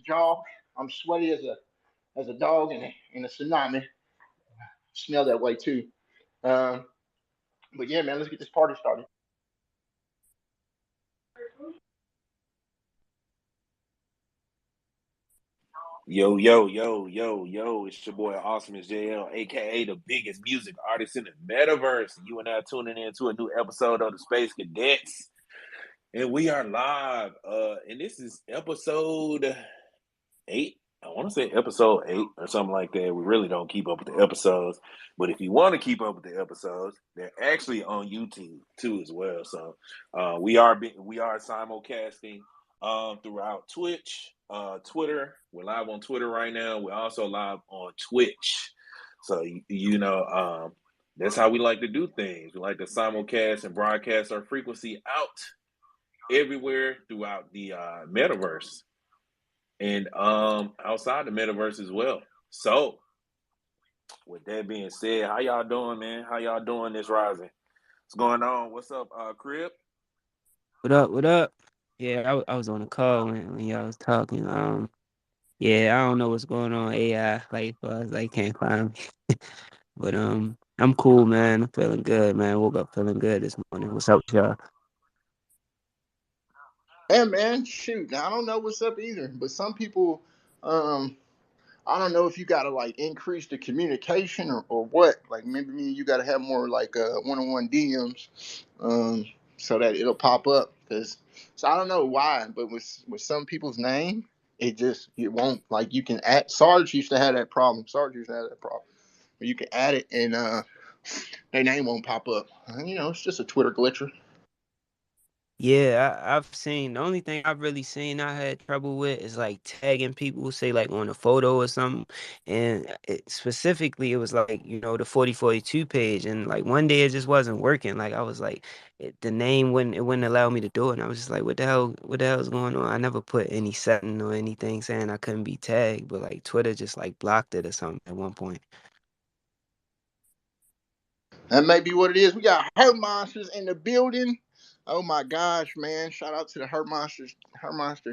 jaw. I'm sweaty as a dog in a tsunami. Smell that way too. Um, but yeah, man, let's get this party started. Yo, yo, yo, yo, yo, it's your boy Awesomeisjayell, aka the biggest music artist in the metaverse. You and I tuning in to a new episode of the Space Cadets. And we are live. And this is episode 8. I want to say episode 8 or something like that. We really don't keep up with the episodes. But if you want to keep up with the episodes, they're actually on YouTube too as well. So we are simulcasting throughout Twitch, Twitter. We're live on Twitter right now. We're also live on Twitch. So that's how we like to do things. We like to simulcast and broadcast our frequency out everywhere throughout the metaverse and outside the metaverse as well. So with that being said, how y'all doing, man? How y'all doing this rising? What's going on? What's up, Crib? What up? What up? Yeah, I was on a call when y'all was talking. Yeah, I don't know what's going on AI. Like, for us, like, can't find me. But I'm cool, man. I'm feeling good, man. Woke up feeling good this morning. What's up with y'all? Yeah, man, shoot. Now, I don't know what's up either, but some people, um, I don't know if you gotta like increase the communication or what. Like maybe you gotta have more like one-on-one DMs, um, so that it'll pop up. Cause so I don't know why, but with some people's name, it won't like you can add. Sarge used to have that problem. Sarge used to have that problem where you can add it and their name won't pop up. It's just a Twitter glitcher. Yeah, I've seen the only thing I've really seen I had trouble with is like tagging people, say like on a photo or something. And specifically, it was like, the 4042 page. And like one day it just wasn't working. Like I was like, the name wouldn't allow me to do it. And I was just like, what the hell is going on? I never put any setting or anything saying I couldn't be tagged, but like Twitter just like blocked it or something at one point. That may be what it is. We got Her Monsters in the building. Oh my gosh, man. Shout out to the Her Monsters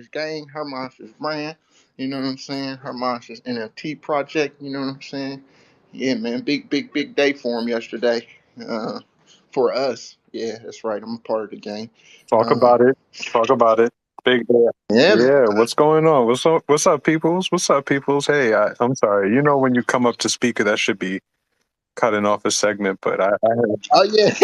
gang, Her Monsters brand. You know what I'm saying? Her Monsters NFT project. You know what I'm saying? Yeah, man. Big, big, big day for him yesterday. Uh, for us. Yeah, that's right. I'm a part of the gang. Talk Um, about it. Talk about it. Big day. yeah, man. Yeah, what's going on? What's up, peoples? What's up, peoples? Hey, I'm sorry. When you come up to speaker, that should be cutting off a segment, but I Oh yeah,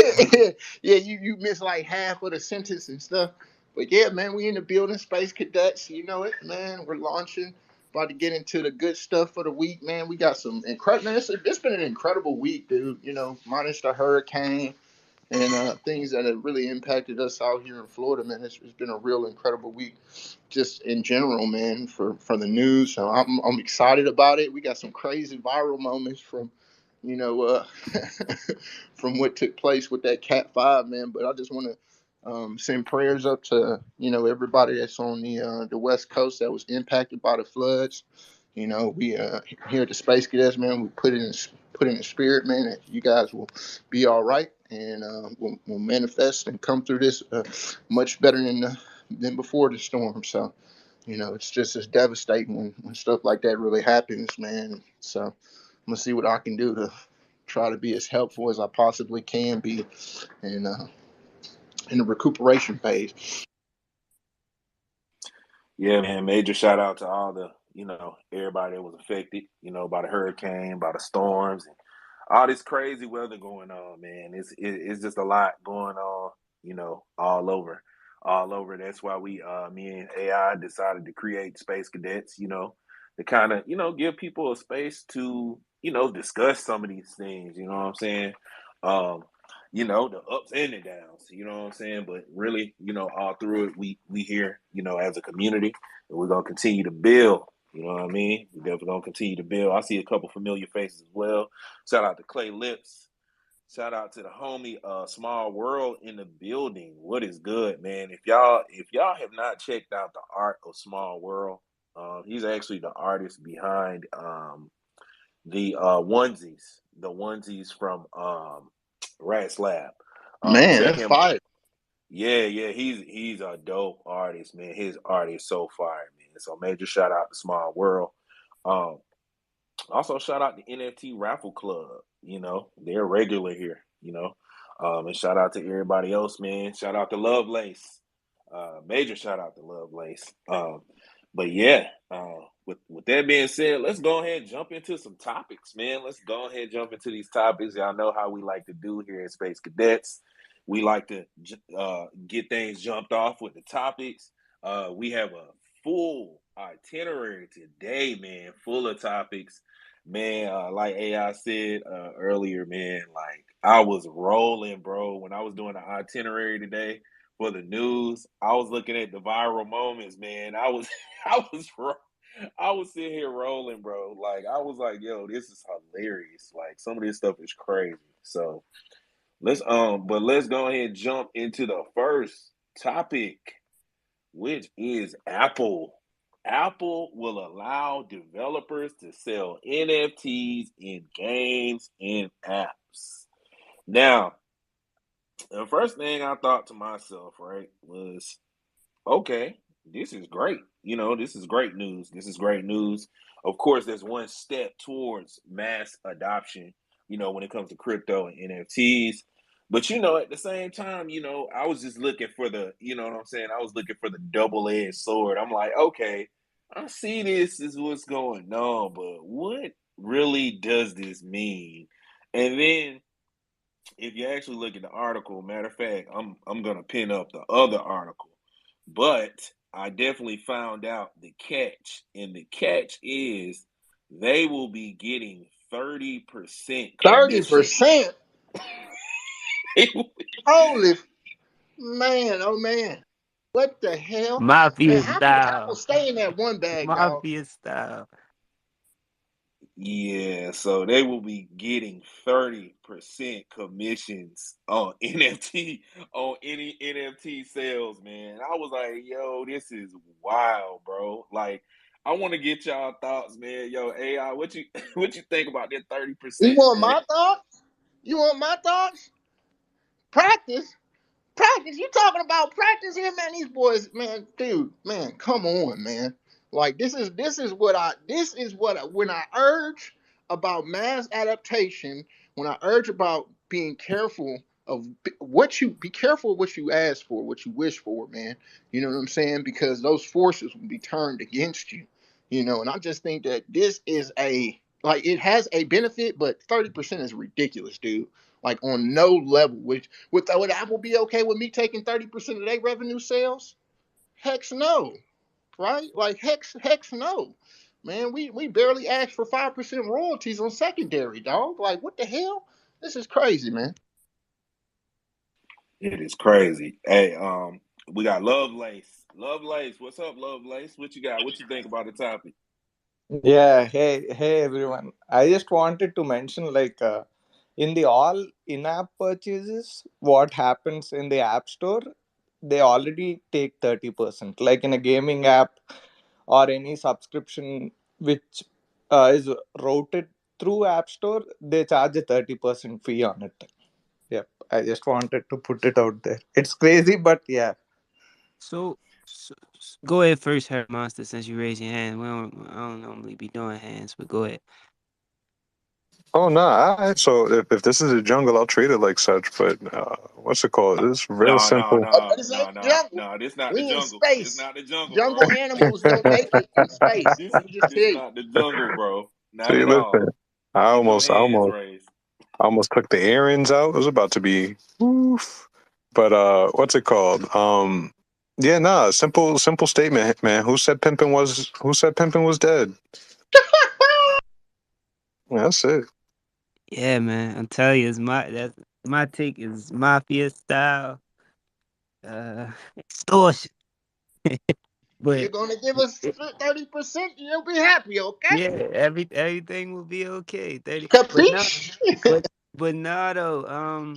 yeah. You missed like half of the sentence and stuff. But yeah, man, we in the building, Space Cadets. You know it, man. We're launching. About to get into the good stuff for the week, man. We got some incredible. Man, it's been an incredible week, dude. Minus the hurricane and things that have really impacted us out here in Florida, man. It's been a real incredible week, just in general, man. For the news, so I'm excited about it. We got some crazy viral moments from you know, uh, from what took place with that Cat 5, man. But I just want to send prayers up to everybody that's on the West Coast that was impacted by the floods. We here at the Space Cadets, man, we put in the spirit, man, that you guys will be all right and will manifest and come through this much better than before the storm. So. It's just as devastating when stuff like that really happens, man. So I'm gonna see what I can do to try to be as helpful as I possibly can be in in the recuperation phase. Yeah, man. Major shout out to all the, everybody that was affected, by the hurricane, by the storms, and all this crazy weather going on, man. It's just a lot going on, all over. All over. That's why me and AI decided to create Space Cadets, to kind of, give people a space to, discuss some of these things, you know what I'm saying? Um, the ups and the downs, you know what I'm saying? But really, all through it, we here, as a community, and we're gonna continue to build. You know what I mean? We're definitely gonna continue to build. I see a couple familiar faces as well. Shout out to Clay Lips. Shout out to the homie Small World in the building. What is good, man? If y'all have not checked out the art of Small World, he's actually the artist behind the onesies from Rat Slab. Man, Check that's him. fire. Yeah, he's a dope artist, man. His art is so fire, man. So major shout out to Small World. Um, Also, shout out to NFT Raffle Club. They're regular here. And shout out to everybody else, man. Shout out to Lovelace. Major shout out to Lovelace. But yeah, with that being said, let's go ahead and jump into some topics, man. Let's go ahead and jump into these topics. Y'all know how we like to do here in Space Cadets. We like to get things jumped off with the topics. We have a full itinerary today, man, full of topics. Man, like AI said earlier, man, like I was rolling, bro. When I was doing the itinerary today for the news, I was looking at the viral moments, man. I was sitting here rolling, bro. Like I was like, yo, this is hilarious. Like some of this stuff is crazy. So let's go ahead and jump into the first topic, which is Apple. Apple will allow developers to sell NFTs in games and apps. Now, the first thing I thought to myself, right, was, okay, this is great. This is great news. This is great news. Of course, there's one step towards mass adoption, when it comes to crypto and NFTs. But, at the same time, I was just looking for the, you know what I'm saying? I was looking for the double-edged sword. I'm like, okay, I see this is what's going on, but what really does this mean? And then if you actually look at the article, matter of fact, I'm gonna pin up the other article, but I definitely found out the catch, and the catch is they will be getting 30% commission. 30%. Holy man, oh man. What the hell? Mafia Man, Apple style. stay in that one bag, dog. Mafia style. Yeah, so they will be getting 30% commissions on any NFT sales, man. I was like, yo, this is wild, bro. Like, I want to get y'all thoughts, man. Yo, AI, what you what you think about that You 30%, want man? my thoughts? You want my thoughts? Practice. Practice. You talking about practice here, man? These boys, man, dude, man, come on, man. Like when I urge about mass adaptation, when I urge about being careful of what you be careful of what you ask for, what you wish for, man. You know what I'm saying? Because those forces will be turned against you. And I just think that this is it has a benefit, but 30% is ridiculous, dude. Like on no level. Which would Apple be okay with me taking 30% of their revenue sales? Heck no. Right? Like heck no. Man, we barely asked for 5% royalties on secondary, dog. Like what the hell? This is crazy, man. It is crazy. Hey, we got Lovelace. Lovelace, what's up, Lovelace? What you got? What you think about the topic? Yeah, hey everyone. I just wanted to mention in the all in-app purchases, what happens in the App Store, they already take 30%. Like in a gaming app or any subscription which is routed through App Store, they charge a 30% fee on it. Yep, I just wanted to put it out there. It's crazy, but yeah. So go ahead first, Herr Monster, since you raised your hand. I don't normally be doing hands, but go ahead. Oh no! So if this is a jungle, I'll treat it like such. But what's it called? It's real No, no, simple. But no, this no, ain't the no, jungle. no. This not the We in jungle. This space. not the jungle, bro. Jungle animals don't make it in space. This Let me just this tell you. not the jungle, bro. Not See, at listen, all. Keep them hands raised. I almost took the errands out. It was about to be, oof. But what's it called? Yeah, nah. Simple statement, man. Who said pimping was dead? Yeah, that's it. Yeah, man. I'm telling you, my take is mafia style. Extortion. You're But gonna give us 30%, you'll be happy, okay? yeah, everything will be okay. 30, but no, Capiche? but but no though.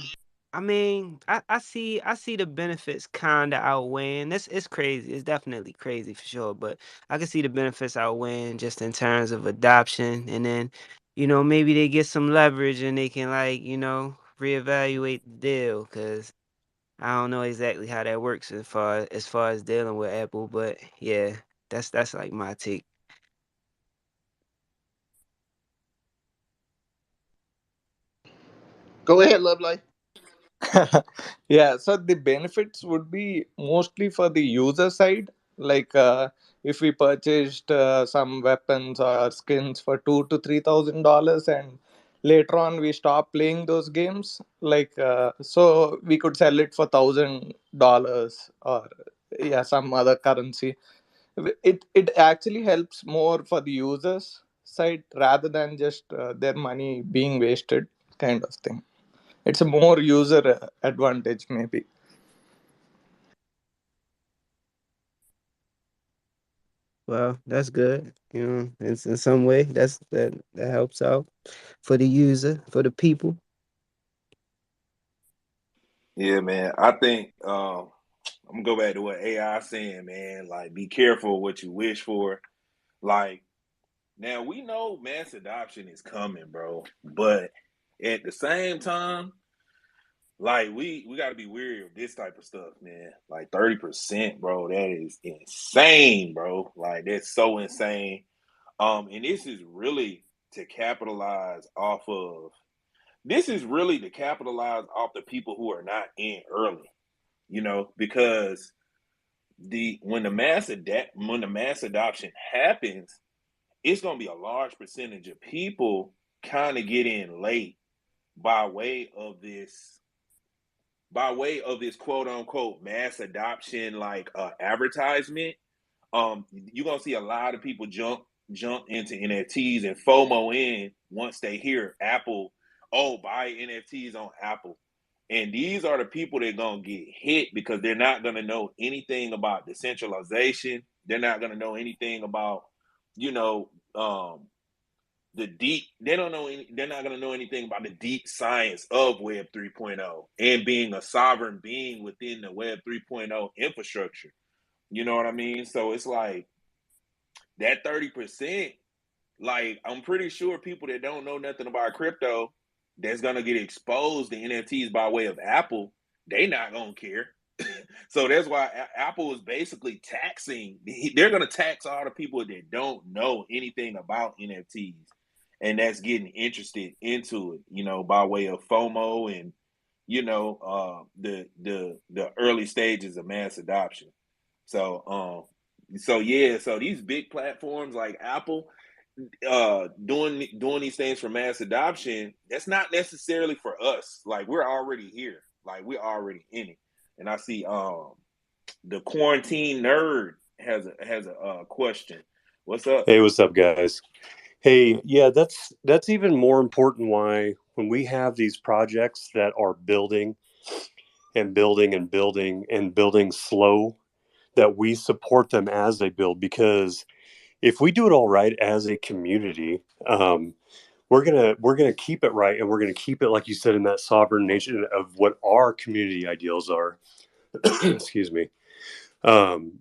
I mean, I see the benefits kind of outweighing. It's crazy. It's definitely crazy for sure. But I can see the benefits outweighing just in terms of adoption, and then maybe they get some leverage and they can reevaluate the deal because I don't know exactly how that works as far as dealing with Apple. But yeah, That's like my take. Go ahead, Love Life. Yeah, so the benefits would be mostly for the user side. Like if we purchased some weapons or skins for $2,000 to $3,000, and later on we stop playing those games, like so we could sell it for $1,000 or yeah, some other currency. It actually helps more for the users side rather than just their money being wasted, kind of thing. It's a more user advantage maybe. Well, that's good. You know, it's in some way that helps out for the user, for the people. Yeah, man. I think I'm gonna go back to what AI saying, man. Like, be careful what you wish for. Like, now we know mass adoption is coming, bro. But at the same time, like we got to be weary of this type of stuff, man. Like 30%, bro. That is insane, bro. Like that's so insane. And this is really to capitalize off of. This is really to capitalize off the people who are not in early, because when the mass adoption happens, it's gonna be a large percentage of people kind of get in late by way of this quote unquote mass adoption like advertisement. You're gonna see a lot of people jump into NFTs and FOMO in once they hear Apple, oh, buy NFTs on Apple. And these are the people that are gonna get hit because they're not gonna know anything about decentralization. They're not gonna know anything about, you know, the deep they're not going to know anything about the deep science of Web 3.0 and being a sovereign being within the Web 3.0 infrastructure. You know what I mean? So it's like that 30%, like I'm pretty sure people that don't know nothing about crypto that's going to get exposed to NFTs by way of Apple, they not going to care. So that's why Apple is basically taxing. They're going to tax all the people that don't know anything about NFTs, and that's getting interested into it. By way of FOMO and the early stages of mass adoption. So these big platforms like Apple, doing these things for mass adoption, that's not necessarily for us. Like we're already here. Like we're already in it. And I see the quarantine nerd has a question. What's up? Hey, what's up, guys? Hey, yeah, that's even more important why when we have these projects that are building and building and building and building slow, that we support them as they build, because if we do it all right as a community, we're gonna keep it right, and we're gonna keep it, like you said, in that sovereign nation of what our community ideals are. Excuse me. Um,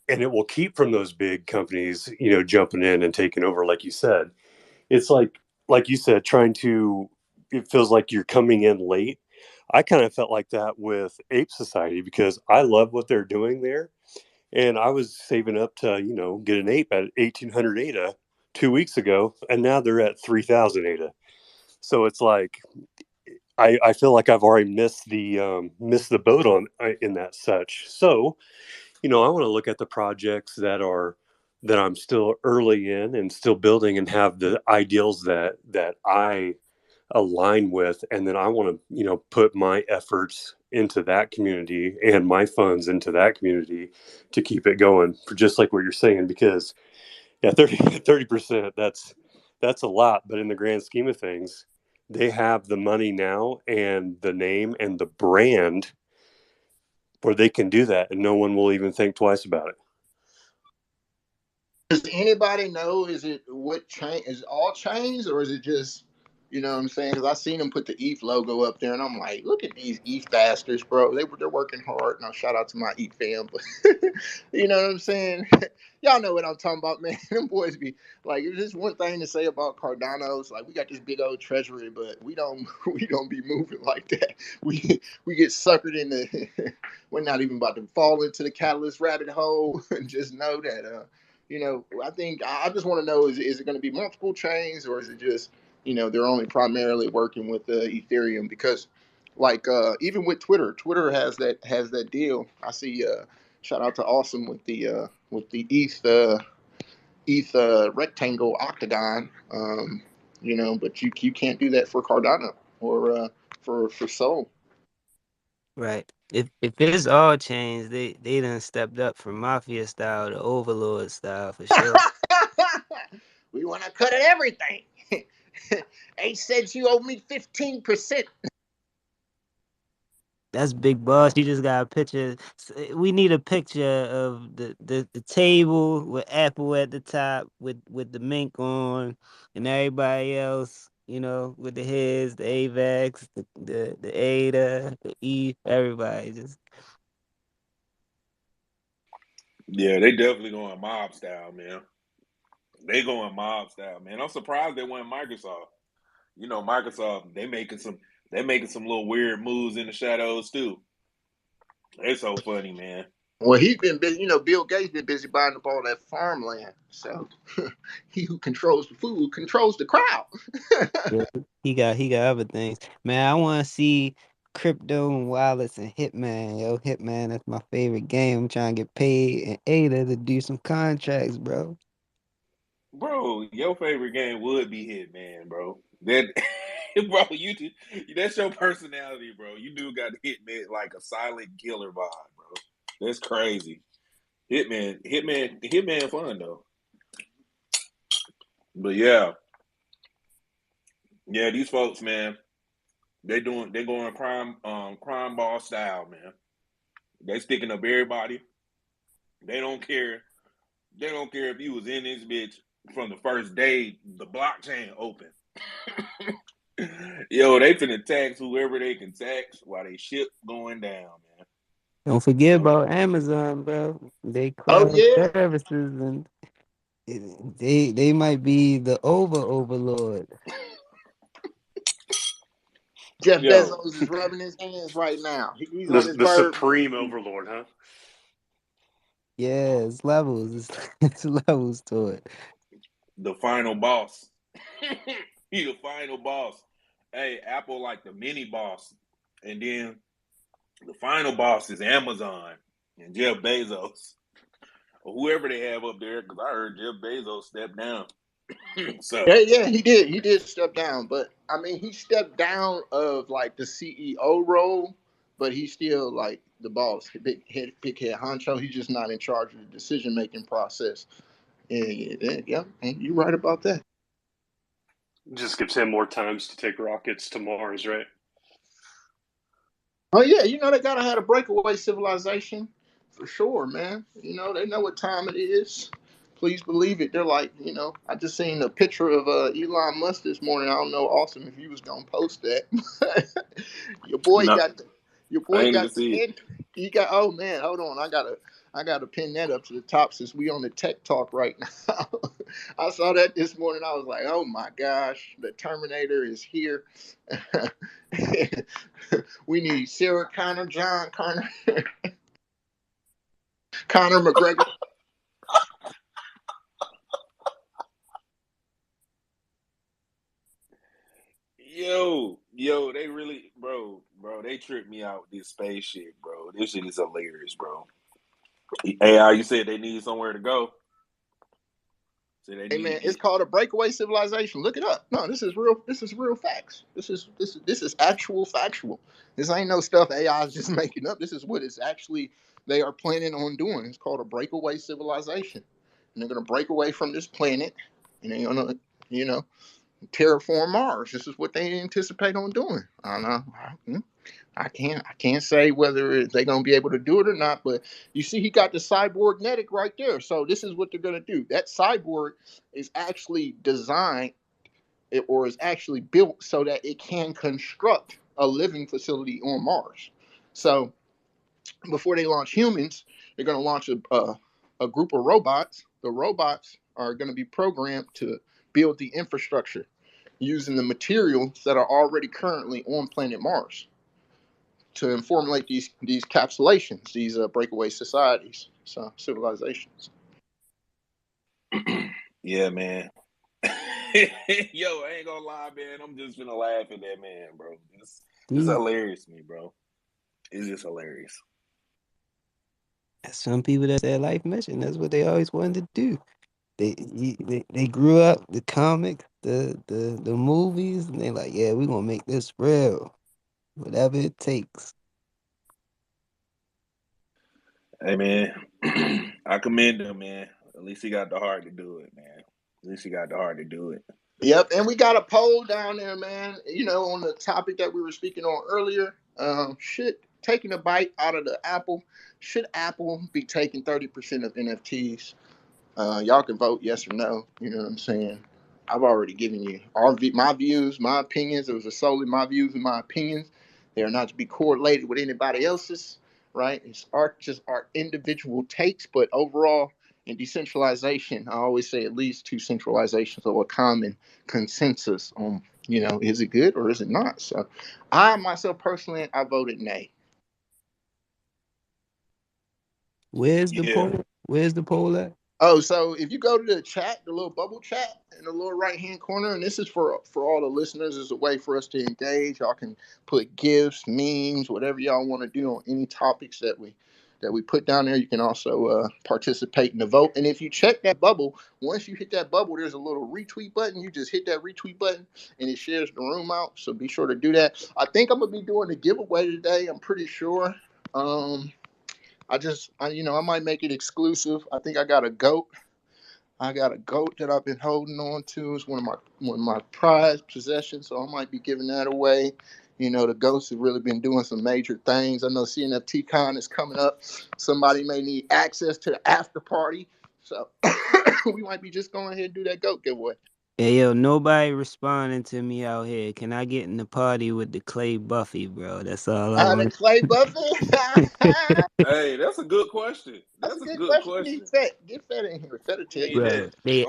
and it will keep from those big companies, jumping in and taking over, like you said. It's like you said, it feels like you're coming in late. I kind of felt like that with Ape Society because I love what they're doing there. And I was saving up to, get an ape at 1,800 ADA 2 weeks ago, and now they're at 3,000 ADA. So it's like I feel like I've already missed the boat on in that such. So I want to look at the projects that I'm still early in and still building and have the ideals that I align with, and then I want to put my efforts into that community and my funds into that community to keep it going, for just like what you're saying, because yeah, 30% that's a lot, but in the grand scheme of things, they have the money now and the name and the brand where they can do that and no one will even think twice about it. Does anybody know? Is it what chain? Is it all chains or is it just You know what I'm saying? Because I seen them put the ETH logo up there, and I'm like, look at these ETH bastards, bro. They're working hard. Now, shout out to my ETH fam, but you know what I'm saying? Y'all know what I'm talking about, man. Them boys be like, it's just one thing to say about Cardano's. Like, we got this big old treasury, but we don't be moving like that. We get suckered in the. We're not even about to fall into the catalyst rabbit hole. And just know that, I think I just want to know: is it going to be multiple chains, or is it just they're only primarily working with Ethereum? Because like even with Twitter has that deal. I see shout out to Awesome with the ETH rectangle octagon. But you can't do that for Cardano or for Sol. Right. If it's all changed, they done stepped up from mafia style to overlord style for sure. We want to cut at everything. H said you owe me 15%. That's Big Boss. You just got a picture. We need a picture of the table with Apple at the top with the mink on, and everybody else, with the heads, the AVAX, the ADA, the E, everybody just. Yeah, they definitely going mob style, man. They going mob style, man. I'm surprised they went Microsoft. Microsoft, they making some little weird moves in the shadows too. They're so funny, man. Well, he's been busy. Bill Gates been busy buying up all that farmland. So he who controls the food controls the crowd. Yeah, he got other things. Man, I want to see crypto and wallets and Hitman. Yo, Hitman, that's my favorite game. I'm trying to get paid and Ada to do some contracts, bro. Bro, your favorite game would be Hitman, bro. That, bro, that's your personality, bro. You do got Hitman like a silent killer vibe, bro. That's crazy. Hitman, fun though. But yeah, these folks, man, they going crime ball style, man. They sticking up everybody. They don't care. They don't care if you was in this bitch from the first day the blockchain open. Yo, they finna tax whoever they can tax while they ship going down, man. Don't forget about Amazon, bro. They Oh cloud yeah, services and they might be the overlord. Jeff Yo, Bezos is rubbing his hands right now. He's on his The bird. supreme overlord, huh? Yeah, it's levels. It's levels to it. the final boss. He the final boss. Hey, Apple like the mini boss, and then the final boss is Amazon and Jeff Bezos or whoever they have up there. Because I heard Jeff Bezos step down. So Yeah, he did. He did step down, but I mean, he stepped down of like the CEO role, but he's still like the boss, big head honcho. He's just not in charge of the decision making process. Yeah, you're right about that. Just gives him more times to take rockets to Mars, right? Oh yeah, they gotta have a breakaway civilization for sure, man. They know what time it is. Please believe it. They're like, I just seen a picture of Elon Musk this morning. I don't know, Austin, if you was gonna post that. your boy no, got the, your I boy ain't even got the see it. end. He got. Oh man, hold on. I gotta pin that up to the top since we on the tech talk right now. I saw that this morning. I was like, oh my gosh, the Terminator is here. We need Sarah Connor, John Connor, Connor McGregor. Yo, they really, bro, they tripped me out with this space shit, bro. This shit is hilarious, bro. AI, you said they need somewhere to go. So they Hey man, need it's called a breakaway civilization. Look it up. No, this is real. This is real facts. This is actual factual. This ain't no stuff AI is just making up. This is what it's actually they are planning on doing. It's called a breakaway civilization, and they're gonna break away from this planet, and they're gonna, terraform Mars. This is what they anticipate on doing. I don't know. I can't say whether they're gonna be able to do it or not, but you see, he got the cyborgnetic right there. So this is what they're gonna do. That cyborg is actually designed or is actually built so that it can construct a living facility on Mars. So before they launch humans, they're going to launch a group of robots. The robots are going to be programmed to build the infrastructure using the materials that are already currently on planet Mars to formulate these capsulations, these breakaway societies, so civilizations. Yeah, man. Yo, I ain't gonna lie, man. I'm just gonna laugh at that man, bro. It's hilarious to me, bro. It's just hilarious. Some people, that's their life mission. That's what they always wanted to do. They grew up the comics, the movies, and they like, yeah, we're gonna make this real, whatever it takes. Hey, man, I commend him, man. At least he got the heart to do it, man. At least he got the heart to do it. Yep, and we got a poll down there, man. You know, on the topic that we were speaking on earlier. Should taking a bite out of the apple? Should Apple be taking 30% of NFTs? Y'all can vote yes or no. You know what I'm saying? I've already given you my views, my opinions. It was solely my views and my opinions. They are not to be correlated with anybody else's, right? It's just our individual takes, but overall, in decentralization, I always say it leads to centralization, so a common consensus on, is it good or is it not? So I myself personally, I voted nay. Where's the poll? Where's the poll at? Oh, so if you go to the chat, the little bubble chat in the lower right-hand corner, and this is for all the listeners, is a way for us to engage. Y'all can put gifs, memes, whatever y'all want to do on any topics that we put down there. You can also participate in the vote. And if you check that bubble, once you hit that bubble, there's a little retweet button. You just hit that retweet button, and it shares the room out. So be sure to do that. I think I'm gonna be doing a giveaway today. I'm pretty sure. I might make it exclusive. I think I got a goat. I got a goat that I've been holding on to. It's one of my prized possessions, so I might be giving that away. The goats have really been doing some major things. I know CNFT Con is coming up. Somebody may need access to the after party, so we might be just going ahead and do that goat giveaway. Hey, yo, nobody responding to me out here. Can I get in the party with the Clay Buffy, bro? That's all I want. The Clay Buffy? Hey, that's a good question. That's a good question. Get Fed in here. Fed tell you. Bro, they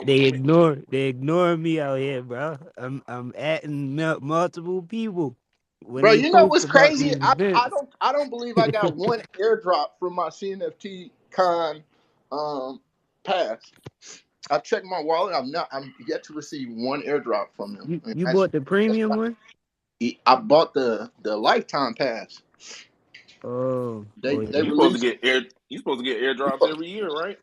ignore me out here, bro. I'm adding multiple people. When Bro, they you know post what's about crazy? these events. I don't believe I got one airdrop from my CNFT Con pass. I've checked my wallet. I'm yet to receive one airdrop from them. You bought the premium one? I bought the lifetime pass. Oh, They you're supposed to get airdrops every year, right?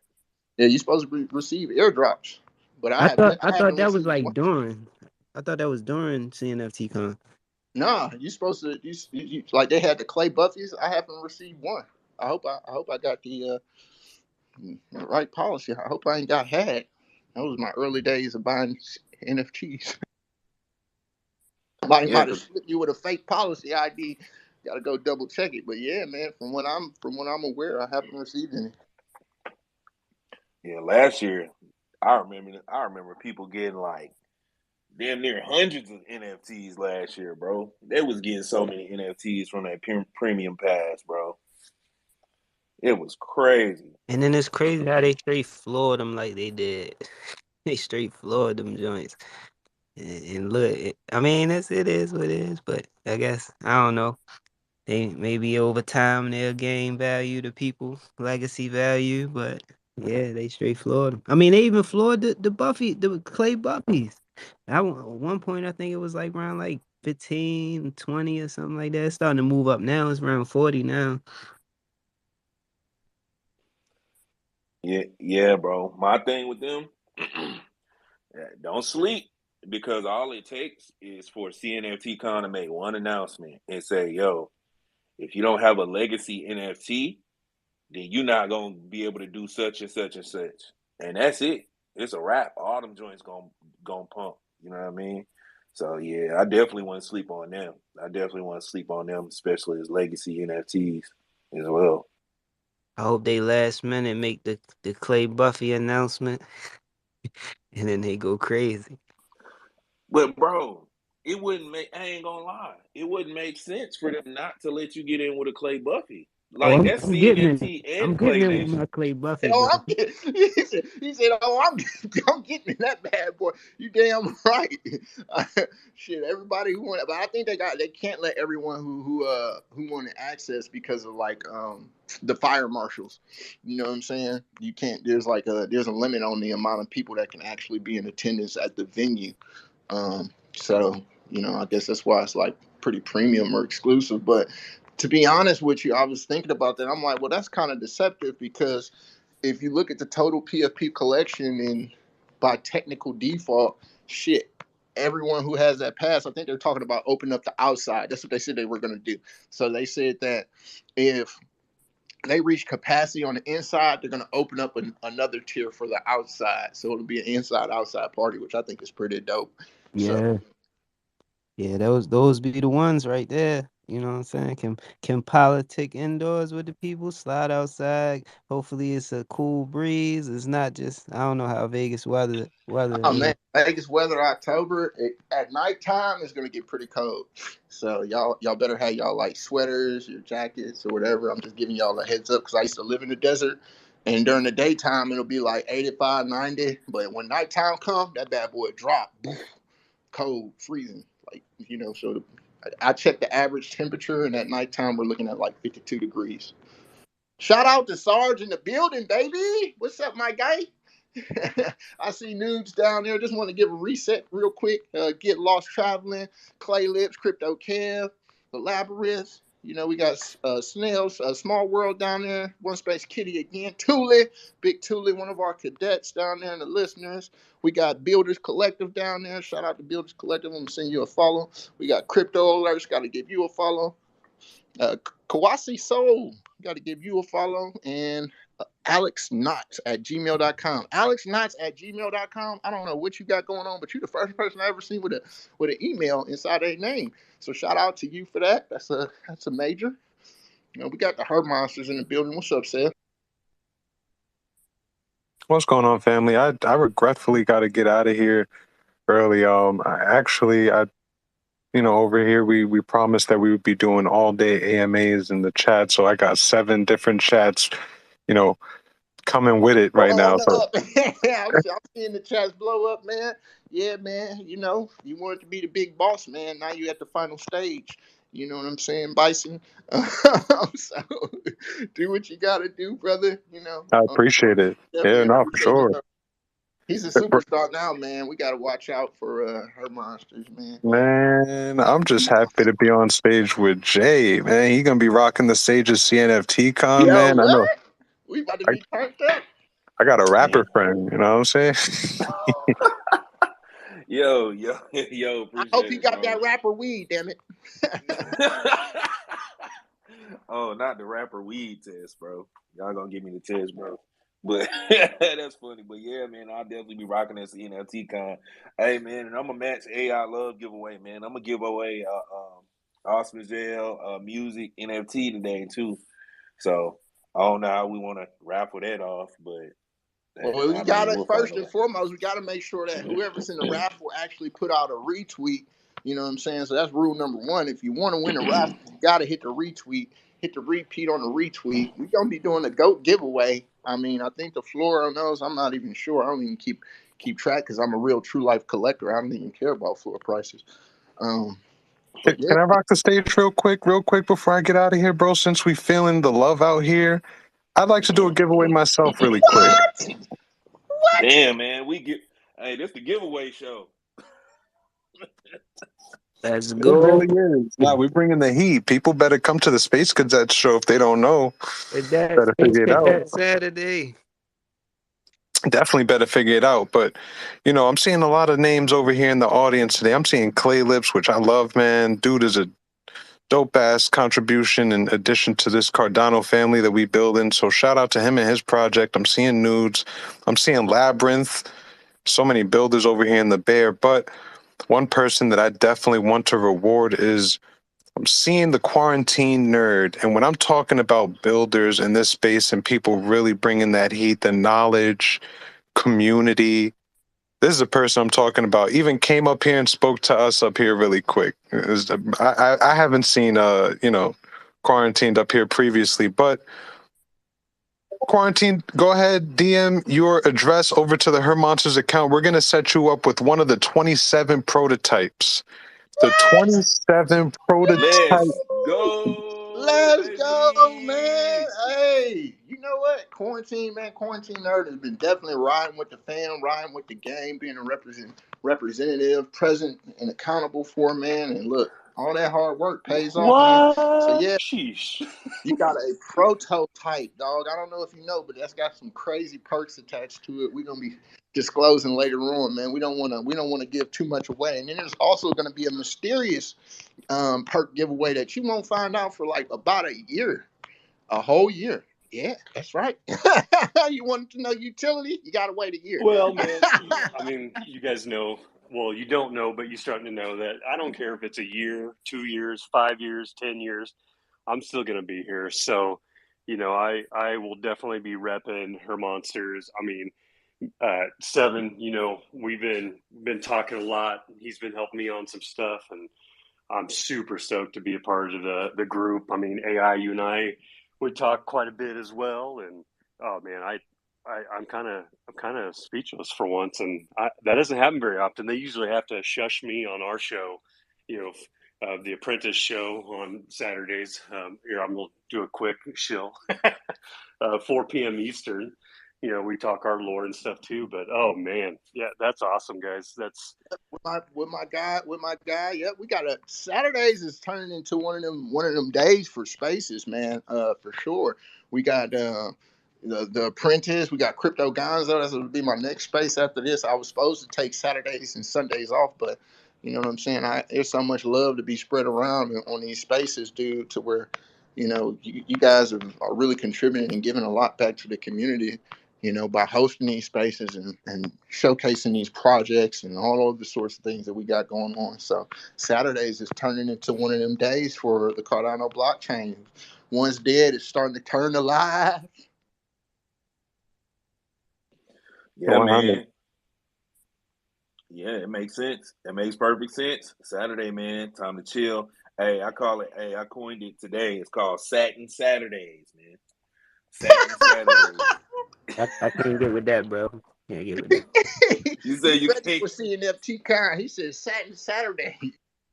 Yeah, you're supposed to receive airdrops. But I thought that was received like one. during. I thought that was during CNFT Con. Nah, you're supposed to. You like they had the Clay Buffies. I haven't received one. I hope I got the right policy. I hope I ain't got hacked. That was my early days of buying NFTs. Somebody might have slipped you with a fake policy ID. Got to go double check it. But yeah, man, from what I'm aware, I haven't received any. Yeah, last year I remember people getting like damn near hundreds of NFTs last year, bro. They was getting so many NFTs from that premium pass, bro. It was crazy. And then it's crazy how they straight floored them like they did. They straight floored them joints. And look, I mean, it is what it is. But I guess I don't know. They maybe over time they'll gain value to people, legacy value. But yeah, they straight floored them. I mean, they even floored the Clay Buffies. At one point, I think it was like around like 15, 20 or something like that. It's starting to move up now. It's around 40 now. Yeah, bro. My thing with them, don't sleep because all it takes is for CNFT Con to make one announcement and say, "Yo, if you don't have a legacy NFT, then you're not gonna be able to do such and such and such," and that's it. It's a wrap. All them joints gonna pump. You know what I mean? So yeah, I definitely want to sleep on them. Especially as legacy NFTs as well. I hope they last minute make the Clay Buffy announcement, and then they go crazy. But bro, it wouldn't make. I ain't gonna lie. It wouldn't make sense for them not to let you get in with a Clay Buffy. Oh, Like that's I'm getting it. CNFT I'm and getting Clay it with Nation. my Clay Buffett, Oh, bro. he said, "Oh, I'm getting in that bad boy." You damn right. Shit, everybody who want, but I think they can't let everyone who wanted access because of like the fire marshals. You know what I'm saying? You can't. There's a limit on the amount of people that can actually be in attendance at the venue. So I guess that's why it's like pretty premium or exclusive. But to be honest with you, I was thinking about that. I'm like, well, that's kind of deceptive because if you look at the total PFP collection and by technical default, shit, everyone who has that pass, I think they're talking about opening up the outside. That's what they said they were going to do. So they said that if they reach capacity on the inside, they're going to open up another tier for the outside. So it'll be an inside outside party, which I think is pretty dope. So Yeah. Yeah, those be the ones right there. You know what I'm saying? Can politic indoors with the people, slide outside. Hopefully it's a cool breeze. It's not just I don't know how Vegas weather oh is. man, Vegas weather October at nighttime is gonna get pretty cold. So y'all better have y'all like sweaters, your jackets or whatever. I'm just giving y'all a heads up because I used to live in the desert, and during the daytime it'll be like 85, 90, but when nighttime come, that bad boy drop, cold, freezing. Like so I checked the average temperature, and at nighttime we're looking at like 52 degrees. Shout out to Sarge in the building, baby. What's up, my guy? I see nudes down there. Just want to give a reset real quick. Get Lost Traveling, Clay Lips, Crypto Kev, The Labyrinth. We got Snails, Small World down there. One Space Kitty again. Thule, Big Thule, one of our cadets down there and the listeners. We got Builders Collective down there. Shout out to Builders Collective. I'm going to send you a follow. We got Crypto Alerts. Got to give you a follow. Kawasi Soul, got to give you a follow. And AlexKnots@gmail.com. AlexKnots@gmail.com. I don't know what you got going on, but you're the first person I ever seen with an email inside a name. So shout out to you for that. That's a major. We got the Herb Monsters in the building. What's up, Seth? What's going on, family? I regretfully got to get out of here early. Over here we promised that we would be doing all day AMAs in the chat, so I got 7 different chats, coming with it right now. Blowing So up. I'm seeing the chats blow up, man. Yeah, man. You wanted to be the big boss, man. Now you at the final stage. You know what I'm saying, Bison? So do what you got to do, brother. I appreciate it. Yeah, Definitely no, for appreciate sure. it. He's a superstar now, man. We got to watch out for her monsters, man. Man, I'm just happy to be on stage with Jay. Man, he gonna be rocking the stage at CNFT Con, Yo, man. I know. what? We about to I, be turned up. I got a rapper Man. friend. You know what I'm saying? Yo, I hope appreciate he it, got bro. that rapper weed, damn it. Oh, not the rapper weed test, bro. Y'all gonna give me the test, bro. But that's funny. But yeah, man, I'll definitely be rocking this CNFT con. Hey, man, and I'm gonna match AI Love giveaway, man. I'm gonna give away Awesomeisjayell music NFT today too. So I don't know how we want to raffle that off, but Well, we I mean, gotta we'll find first a and way. foremost, we gotta make sure that whoever's in the raffle actually put out a retweet. You know what I'm saying? So that's rule number one. If you want to win a raffle, you gotta hit the retweet, hit the repeat on the retweet. We're gonna be doing the GOAT giveaway. I mean, I think the floor on those, I'm not even sure. I don't even keep track because I'm a real true life collector. I don't even care about floor prices. But yeah, Can I rock the stage real quick before I get out of here, bro? Since we feeling the love out here, I'd like to do a giveaway myself really quick. what? What? Damn, man, hey, this the giveaway show. Let's It go. really is. Nah, we bringing the heat. People better come to the Space Cadets show if they don't know. Cadet, Better Space figure it out. Cadet Saturday. Definitely better figure it out. But, I'm seeing a lot of names over here in the audience today. I'm seeing Clay Lips, which I love, man. Dude is a dope ass contribution in addition to this Cardano family that we build in. So shout out to him and his project. I'm seeing Nudes. I'm seeing Labyrinth. So many builders over here in the Bear. But one person that I definitely want to reward is I'm seeing the Quarantine Nerd. And when I'm talking about builders in this space and people really bringing that heat, the knowledge, community, This is a person I'm talking about. Even came up here and spoke to us up here really quick. I haven't seen quarantined up here previously, but Quarantine, go ahead, DM your address over to the Her Monsters account. We're gonna set you up with one of the 27 prototypes. The What? 27 prototype. Let's go, Let's go, man. baby. Hey, you know what? Quarantine, man. Quarantine nerd has been definitely riding with the fam, riding with the game, being a representative, present, and accountable for, man. And look, all that hard work pays off, man. So What? yeah, Sheesh. you got a prototype, dog. I don't know if you know, but that's got some crazy perks attached to it. We're gonna be disclosing later on, man. We don't wanna give too much away. And then there's also gonna be a mysterious perk giveaway that you won't find out for like about a whole year. Yeah, that's right. You wanted to know utility? You gotta wait a year. Well, man, I mean, you guys know. Well, you don't know, but you're starting to know that I don't care if it's a year, 2 years, 5 years, 10 years. I'm still going to be here. So, I will definitely be repping Her Monsters. I mean, Seven, we've been talking a lot. He's been helping me on some stuff, and I'm super stoked to be a part of the group. I mean, AI, you and I would talk quite a bit as well, and oh man, I'm kind of speechless for once, and that doesn't happen very often. They usually have to shush me on our show, the Apprentice show on Saturdays. Here, I'm gonna do a quick shill, 4 p.m. Eastern. We talk our lore and stuff too. But oh man, yeah, that's awesome, guys. That's with my guy. Yep, we got a Saturdays is turning into one of them days for spaces, man. For sure. We got the Apprentice. We got Crypto Gonzo. That's gonna be my next space after this. I was supposed to take Saturdays and Sundays off, but you know what I'm saying. There's so much love to be spread around on these spaces, dude. To where you guys are really contributing and giving a lot back to the community, by hosting these spaces and showcasing these projects and all of the sorts of things that we got going on. So Saturdays is turning into one of them days for the Cardano blockchain. Once dead, it's starting to turn alive. Yeah, 100. man. Yeah, it makes sense. It makes perfect sense. Saturday, man, time to chill. Hey, I coined it today. It's called Satin Saturdays, man. Satin Saturdays. I can't get with that, bro. Can't get with that. You say He you ready can't for CNFT kind. He said Saturday.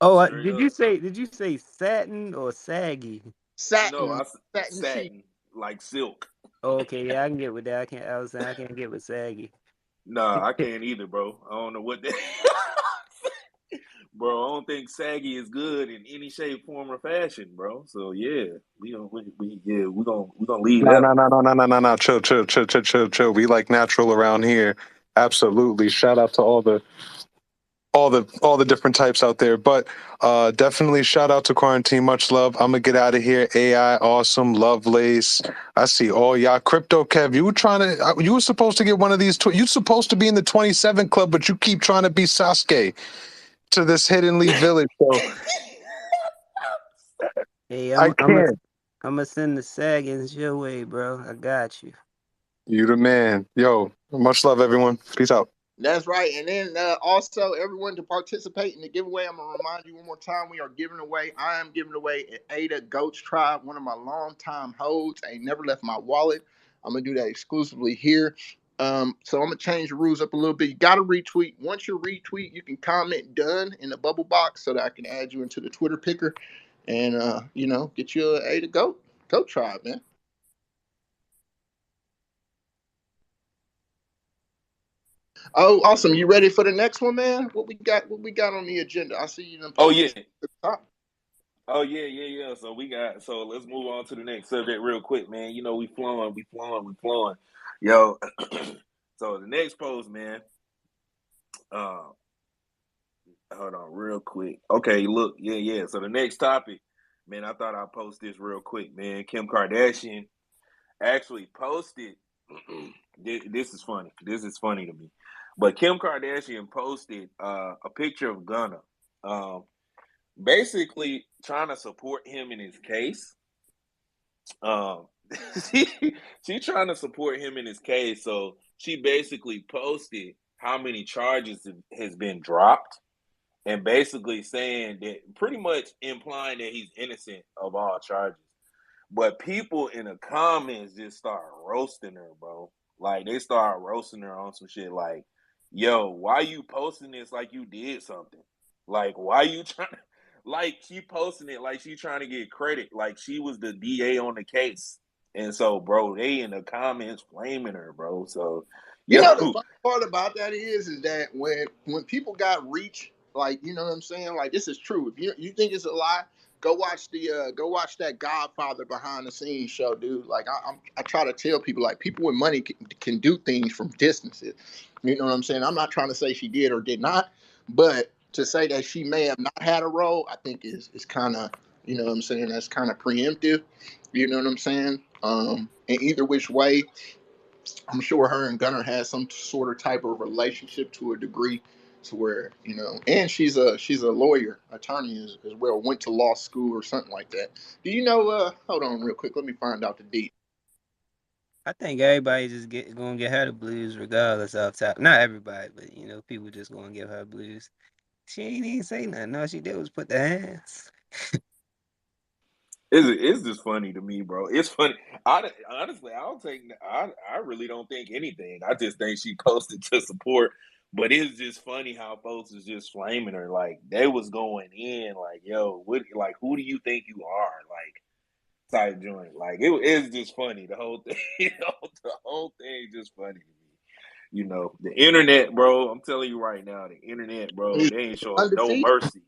Oh, straight up. did you say satin or saggy? No, Satin, satin sheet. satin like silk. Oh, okay, yeah, I can get with that. I was saying I can't get with saggy. Nah, I can't either, bro. I don't know what that. Bro, I don't think saggy is good in any shape, form, or fashion, bro. So yeah, we gonna leave No, that no, one. no, no, no, no, no, no. Chill, chill, chill, chill, chill, chill. We like natural around here. Absolutely. Shout out to all the different types out there. But definitely shout out to Quarantine. Much love. I'm gonna get out of here. AI, awesome, Lovelace. I see all y'all. Crypto Kev, you were supposed to get one of these. You supposed to be in the 27 club, but you keep trying to be Sasuke to this Hidden Leaf Village. So Hey, I can't. I'm gonna send the saggins your way, bro. I got you. You the man. Yo, much love, everyone. Peace out. That's right. And then also everyone to participate in the giveaway. I'm gonna remind you one more time. I am giving away an Ada Goats Tribe, one of my longtime holds. Ain't never left my wallet. I'm gonna do that exclusively here. So I'm gonna change the rules up a little bit. You gotta retweet. Once you retweet, you can comment done in the bubble box so that I can add you into the Twitter picker and get you an Ada Goat Tribe, man. Oh, awesome! You ready for the next one, man? What we got? What we got on the agenda? I see you done Oh posted yeah. at the top. Oh yeah. So let's move on to the next subject real quick, man. We flowing. Yo, so the next post, man. Uh, hold on, real quick. Okay, look, yeah. So the next topic, man. I thought I'd post this real quick, man. Kim Kardashian actually posted. This is funny. This is funny to me. But Kim Kardashian posted a picture of Gunna, basically trying to support him in his case. Um, she trying to support him in his case. So she basically posted how many charges has been dropped, and basically saying that, pretty much implying that he's innocent of all charges. But people in the comments just start roasting her, bro. Like, they start roasting her on some shit like, yo, why you posting this like you did something? Like, why you trying to, like, she posting it like she trying to get credit, like she was the DA on the case. And so, bro, they in the comments flaming her, bro. So, You yo, know, the funny part about that is that when people got reach, like, you know what I'm saying, like, this is true. If you think it's a lie, go watch that Godfather behind the scenes show, dude. Like, I try to tell people, like, people with money can do things from distances. You know what I'm saying? I'm not trying to say she did or did not, but to say that she may have not had a role, I think is kind of, you know what I'm saying, that's kind of preemptive. You know what I'm saying? And either which way, I'm sure her and Gunner had some sort of type of relationship to a degree, to where, you know, and she's a lawyer, attorney as well, went to law school or something like that. Do you know? Hold on, real quick. Let me find out the deed. I think everybody just gonna get her the blues regardless off top. Not everybody, but you know, people just gonna give her blues. She ain't even say nothing. All she did was put the hands. it's just funny to me, bro. It's funny. Honestly, I really don't think anything. I just think she posted to support. But it's just funny how folks is just flaming her. Like, they was going in, like, yo, what, like, who do you think you are? Like, type joint. Like, it's just funny. The whole thing, the whole thing just funny to me. You know, the internet, bro. I'm telling you right now, the internet, bro. It's They ain't showing no undefeated. mercy.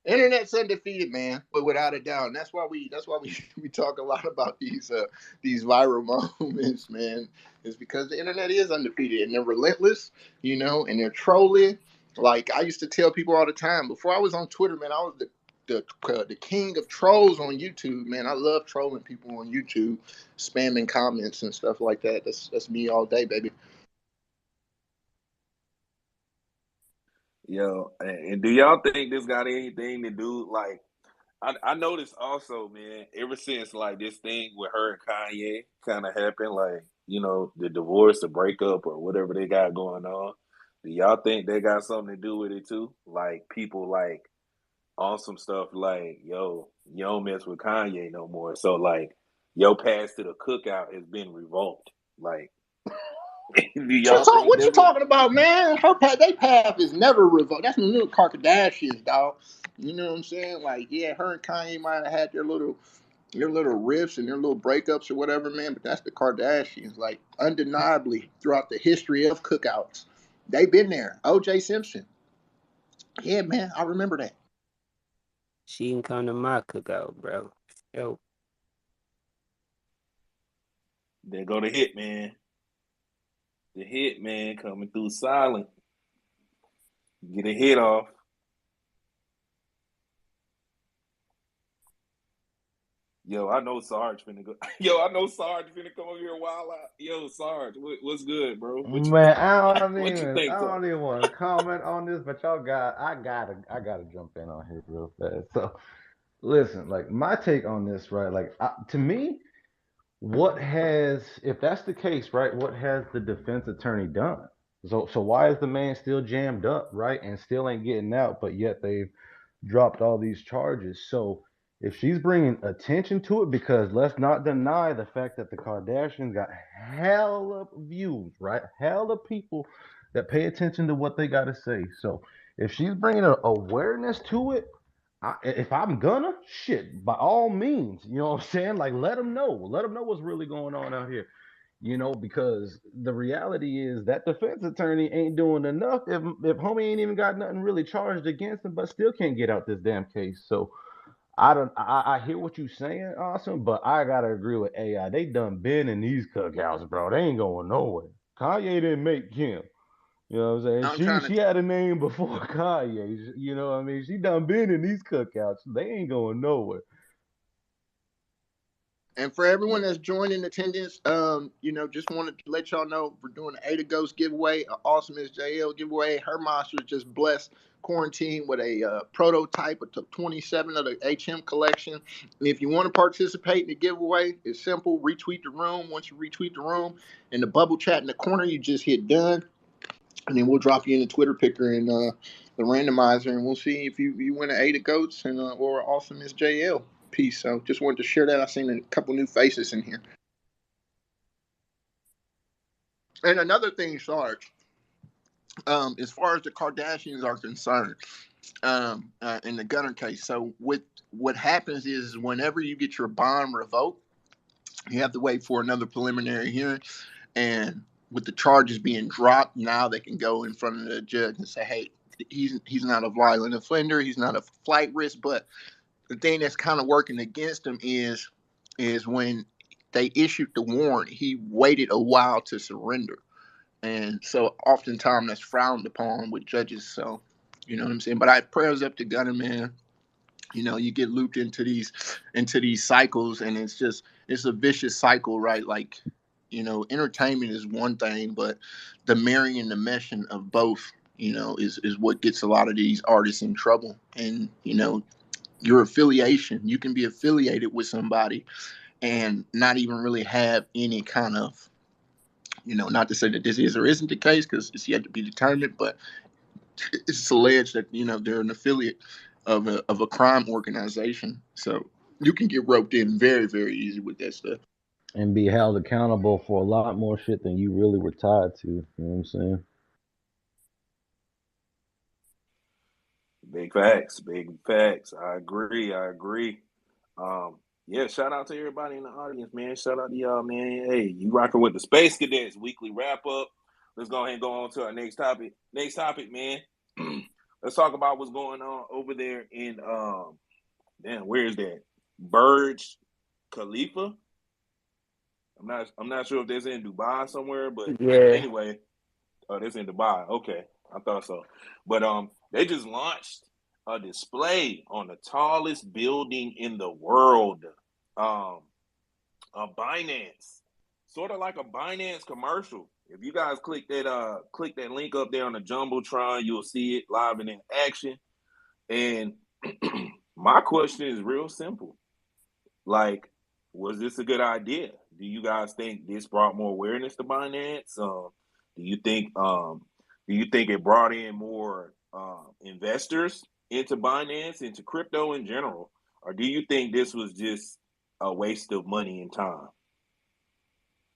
Internet's undefeated, man, but without a doubt. And that's why we we talk a lot about these viral moments, man. Is because the internet is undefeated and they're relentless, you know, and they're trolling. Like, I used to tell people all the time before I was on Twitter, man. I was the king of trolls on YouTube, man. I love trolling people on YouTube, spamming comments and stuff like that. That's me all day, baby. Yo, and do y'all think this got anything to do? Like, I noticed also, man, ever since like this thing with her and Kanye kind of happened, like, you know, the divorce, the breakup, or whatever they got going on. Do y'all think they got something to do with it too? Like, people like on some stuff like, yo, you don't mess with Kanye no more. So like, your pass to the cookout has been revoked. Like, do y'all think What you that's what? talking about, man? Her path, they path is never revoked. That's the new Kardashians, dog. You know what I'm saying? Like, yeah, her and Kanye might have had their little riffs and their little breakups or whatever, man. But that's the Kardashians. Like, undeniably, throughout the history of cookouts, they've been there. O.J. Simpson, yeah, man, I remember that. She can come to my cookout, bro. Yo, There go the hit, man. The hit, man, coming through silent. Get a hit off. Yo, I know Sarge finna go. Yo, I know Sarge finna come over here while out. Yo, Sarge, what's good, bro? What you Man, what you think, I Sarge? don't even want to comment on this, but I gotta jump in on here real fast. So, listen, like my take on this, right? Like, to me, if that's the case, right? What has the defense attorney done? So why is the man still jammed up, right, and still ain't getting out, but yet they've dropped all these charges? So if she's bringing attention to it, because let's not deny the fact that the Kardashians got hella views, right? Hella people that pay attention to what they got to say. So if she's bringing awareness to it, if I'm gonna, shit, by all means, you know what I'm saying? Like, let them know. Let them know what's really going on out here. You know, because the reality is that defense attorney ain't doing enough if homie ain't even got nothing really charged against him, but still can't get out this damn case. So I hear what you saying, awesome, but I gotta agree with AI. They done been in these cookouts, bro. They ain't going nowhere. Kanye didn't make Kim. You know what I'm saying? I'm She trying to she had a name before Kanye. You know what I mean? She done been in these cookouts. They ain't going nowhere. And for everyone that's joined in attendance, just wanted to let y'all know we're doing an Ada Ghost giveaway, an Awesomeisjayell giveaway. Her monster just blessed quarantine with a prototype of 27 of the HM collection. And if you want to participate in the giveaway, it's simple. Retweet the room. Once you retweet the room, in the bubble chat in the corner, you just hit done. and then we'll drop you in the Twitter picker and the randomizer, and we'll see if you win an A to Goats and or Awesomeisjayell piece. So just wanted to share that. I've seen a couple new faces in here. And another thing, Sarge, as far as the Kardashians are concerned, in the Gunner case, so what happens is whenever you get your bond revoked, you have to wait for another preliminary hearing, and with the charges being dropped, now they can go in front of the judge and say, "Hey, he's not a violent offender, he's not a flight risk." But the thing that's kind of working against him is when they issued the warrant, he waited a while to surrender, and so oftentimes that's frowned upon with judges. So, you know what I'm saying. But I prayers up to Gunner, man. You know, you get looped into these cycles, and it's a vicious cycle, right? Like, you know, entertainment is one thing, but the marrying and the meshing of both, you know, is what gets a lot of these artists in trouble. And you know, your affiliation, you can be affiliated with somebody and not even really have any kind of, you know, not to say that this is or isn't the case because it's yet to be determined, but it's alleged that, you know, they're an affiliate of a crime organization. So you can get roped in very, very easy with that stuff. And be held accountable for a lot more shit than you really were tied to. You know what I'm saying? Big facts, big facts. I agree. I agree. Yeah, shout out to everybody in the audience, man. Shout out to y'all, man. Hey, you rocking with the Space Cadets weekly wrap up. Let's go ahead and go on to our next topic. Next topic, man. Let's talk about what's going on over there in where is that? Burj Khalifa. I'm not sure if that's in Dubai somewhere, but Yeah. anyway, that's in Dubai. Okay, I thought so. But they just launched a display on the tallest building in the world. A Binance, sort of like a Binance commercial. If you guys click that link up there on the Jumbotron, you'll see it live and in action. And my question is real simple. Like, was this a good idea? Do you guys think this brought more awareness to Binance? Do you think it brought in more investors into Binance, into crypto in general? Or do you think this was just a waste of money and time?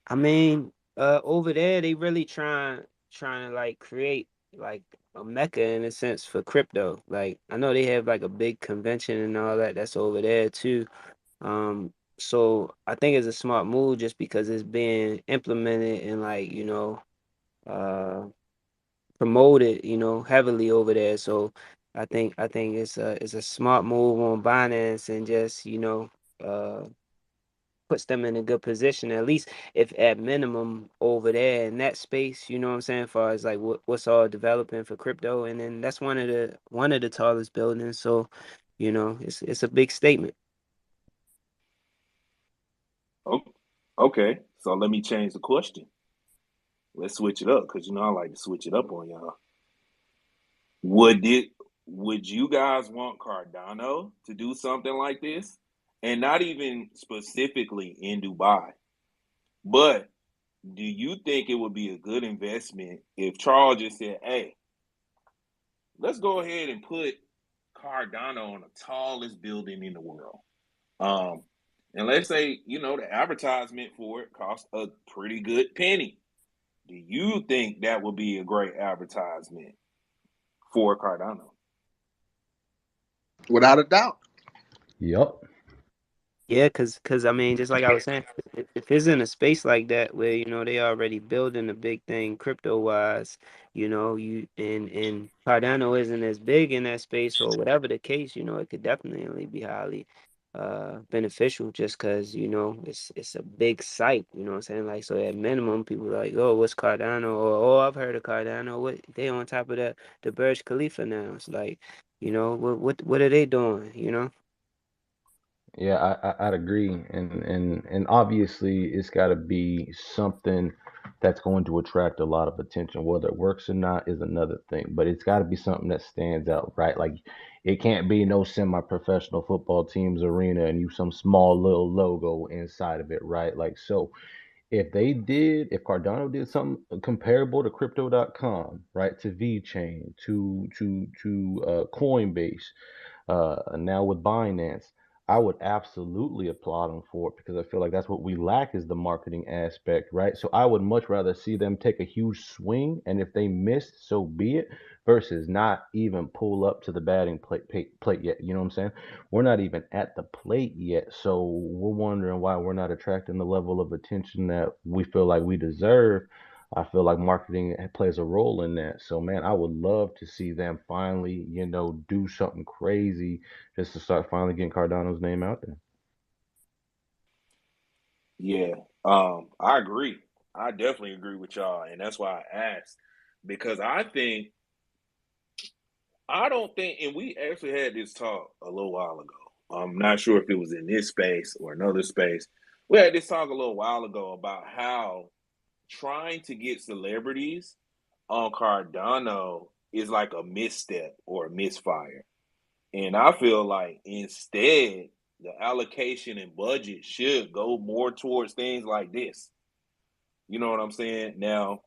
I mean, over there they really trying to like create like a mecca in a sense for crypto. Like I know they have like a big convention and all that that's over there too. So I think it's a smart move just because it's being implemented and like, you know, uh promoted, you know, heavily over there. So I think it's a smart move on Binance and just, you know, puts them in a good position, at least if at minimum over there in that space, you know what I'm saying, as far as like what's all developing for crypto. And then that's one of the tallest buildings. So, you know, it's a big statement. Oh, okay, so let me change the question. Let's switch it up because you know I like to switch it up on y'all. Would it? Would you guys want Cardano to do something like this, and not even specifically in Dubai, but do you think it would be a good investment if Charles just said, "Hey, let's go ahead and put Cardano on the tallest building in the world," um, and let's say you know the advertisement for it costs a pretty good penny. Do you think that would be a great advertisement for Cardano? Without a doubt. Yup. Yeah, cause I mean, just like I was saying, if it's in a space like that where you know they already building a big thing crypto wise, you know, you and Cardano isn't as big in that space or whatever the case, you know, it could definitely be highly beneficial just cause you know it's a big site, you know what I'm saying? Like so at minimum people are like, oh, what's Cardano? Or oh, I've heard of Cardano. What they on top of the Burj Khalifa now? It's like, you know, what are they doing? You know? Yeah, I'd agree, and obviously it's got to be something that's going to attract a lot of attention. Whether it works or not is another thing, but it's got to be something that stands out, right? Like it can't be no semi-professional football team's arena and you some small little logo inside of it, right? Like so, If Cardano did something comparable to crypto.com, right, to VeChain, to Coinbase, now with Binance, I would absolutely applaud them for it because I feel like that's what we lack is the marketing aspect, right? So I would much rather see them take a huge swing, and if they missed, so be it, versus not even pull up to the batting plate yet. You know what I'm saying? We're not even at the plate yet, so we're wondering why we're not attracting the level of attention that we feel like we deserve. I feel like marketing plays a role in that. So, man, I would love to see them finally, do something crazy just to start finally getting Cardano's name out there. Yeah, I agree. I definitely agree with y'all, and that's why I asked because I don't think, and we actually had this talk a little while ago. I'm not sure if it was in this space or another space. We had this talk a little while ago about how trying to get celebrities on Cardano is like a misstep or a misfire. And I feel like instead, the allocation and budget should go more towards things like this. You know what I'm saying? Now,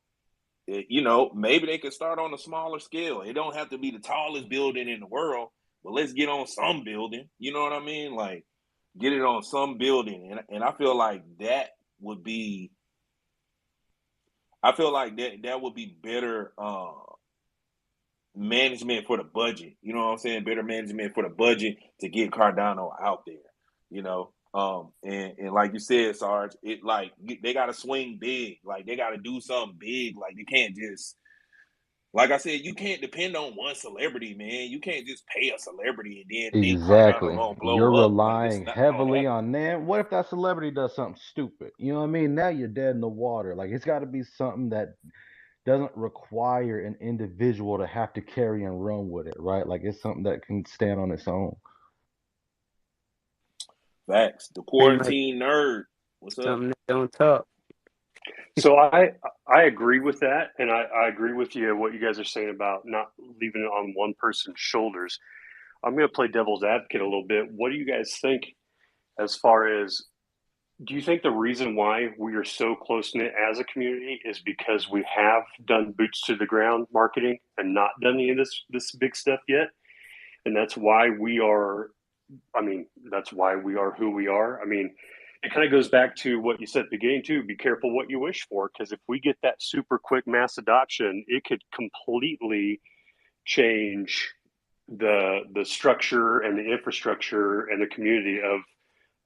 maybe they could start on a smaller scale. It don't have to be the tallest building in the world, but let's get on some building. You know what I mean? Like, get it on some building. And I feel like that would be, that would be better management for the budget. You know what I'm saying? Better management for the budget to get Cardano out there. And like you said, Sarge, it like they gotta swing big. Like they gotta do something big. Like they can't just like I said, you can't depend on one celebrity, man. You can't just pay a celebrity and then think Cardano Exactly. gonna You're blow up. Like it's relying not gonna heavily happen. on them. What if that celebrity does something stupid? You know what I mean? Now you're dead in the water. Like it's got to be something that doesn't require an individual to have to carry and run with it, right? Like it's something that can stand on its own. Facts. The Pretty much quarantine nerd. What's up? something that don't talk. So I agree with that, and I agree with you what you guys are saying about not leaving it on one person's shoulders. I'm going to play devil's advocate a little bit. What do you guys think as far as do you think the reason why we are so close knit as a community is because we have done boots to the ground marketing and not done any of this big stuff yet? And that's why we are that's why we are who we are. I mean, it kind of goes back to what you said at the beginning too. Be careful what you wish for, because if we get that super quick mass adoption, it could completely change the structure and the infrastructure and the community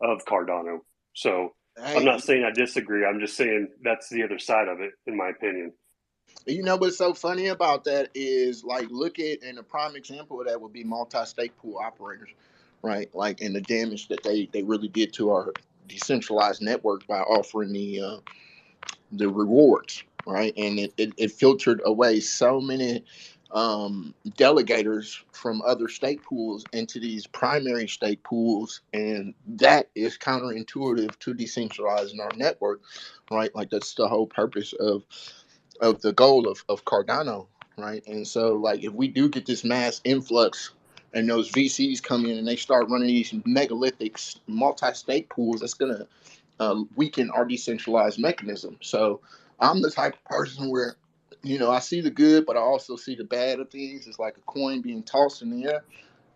of Cardano. So I'm not Hey, saying I disagree. I'm just saying that's the other side of it, in my opinion. you know what's so funny about that is like look at and a prime example of that would be multi-stake pool operators, right? Like and the damage that they really did to our decentralized network by offering the rewards, right? And it filtered away so many delegators from other stake pools into these primary stake pools, and that is counterintuitive to decentralizing our network, right? Like that's the whole purpose of the goal of Cardano, right? And so, like, if we do get this mass influx and those VCs come in and they start running these megalithic multi-state pools, that's gonna weaken our decentralized mechanism. So, I'm the type of person where, I see the good, but I also see the bad of things. It's like a coin being tossed in the air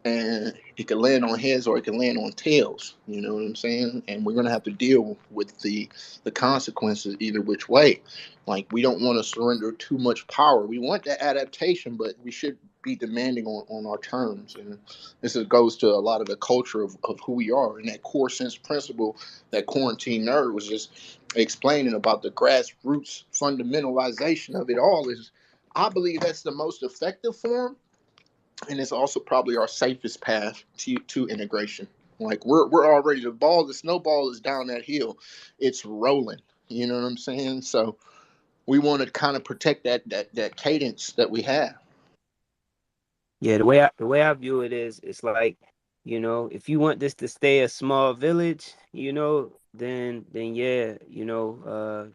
and it can land on heads or it can land on tails. You know what I'm saying? And we're gonna have to deal with the consequences either which way. Like we don't want to surrender too much power. We want that adaptation, but we should be demanding on our terms. And goes to a lot of the culture of who we are and that core sense principle that quarantine nerd was just explaining about the grassroots fundamentalization of it all is I believe that's the most effective form and it's also probably our safest path to integration. Like we're already the snowball is down that hill, it's rolling. You know what I'm saying? So we want to kind of protect that cadence that we have. Yeah, the way I view it is, it's like, if you want this to stay a small village, then yeah,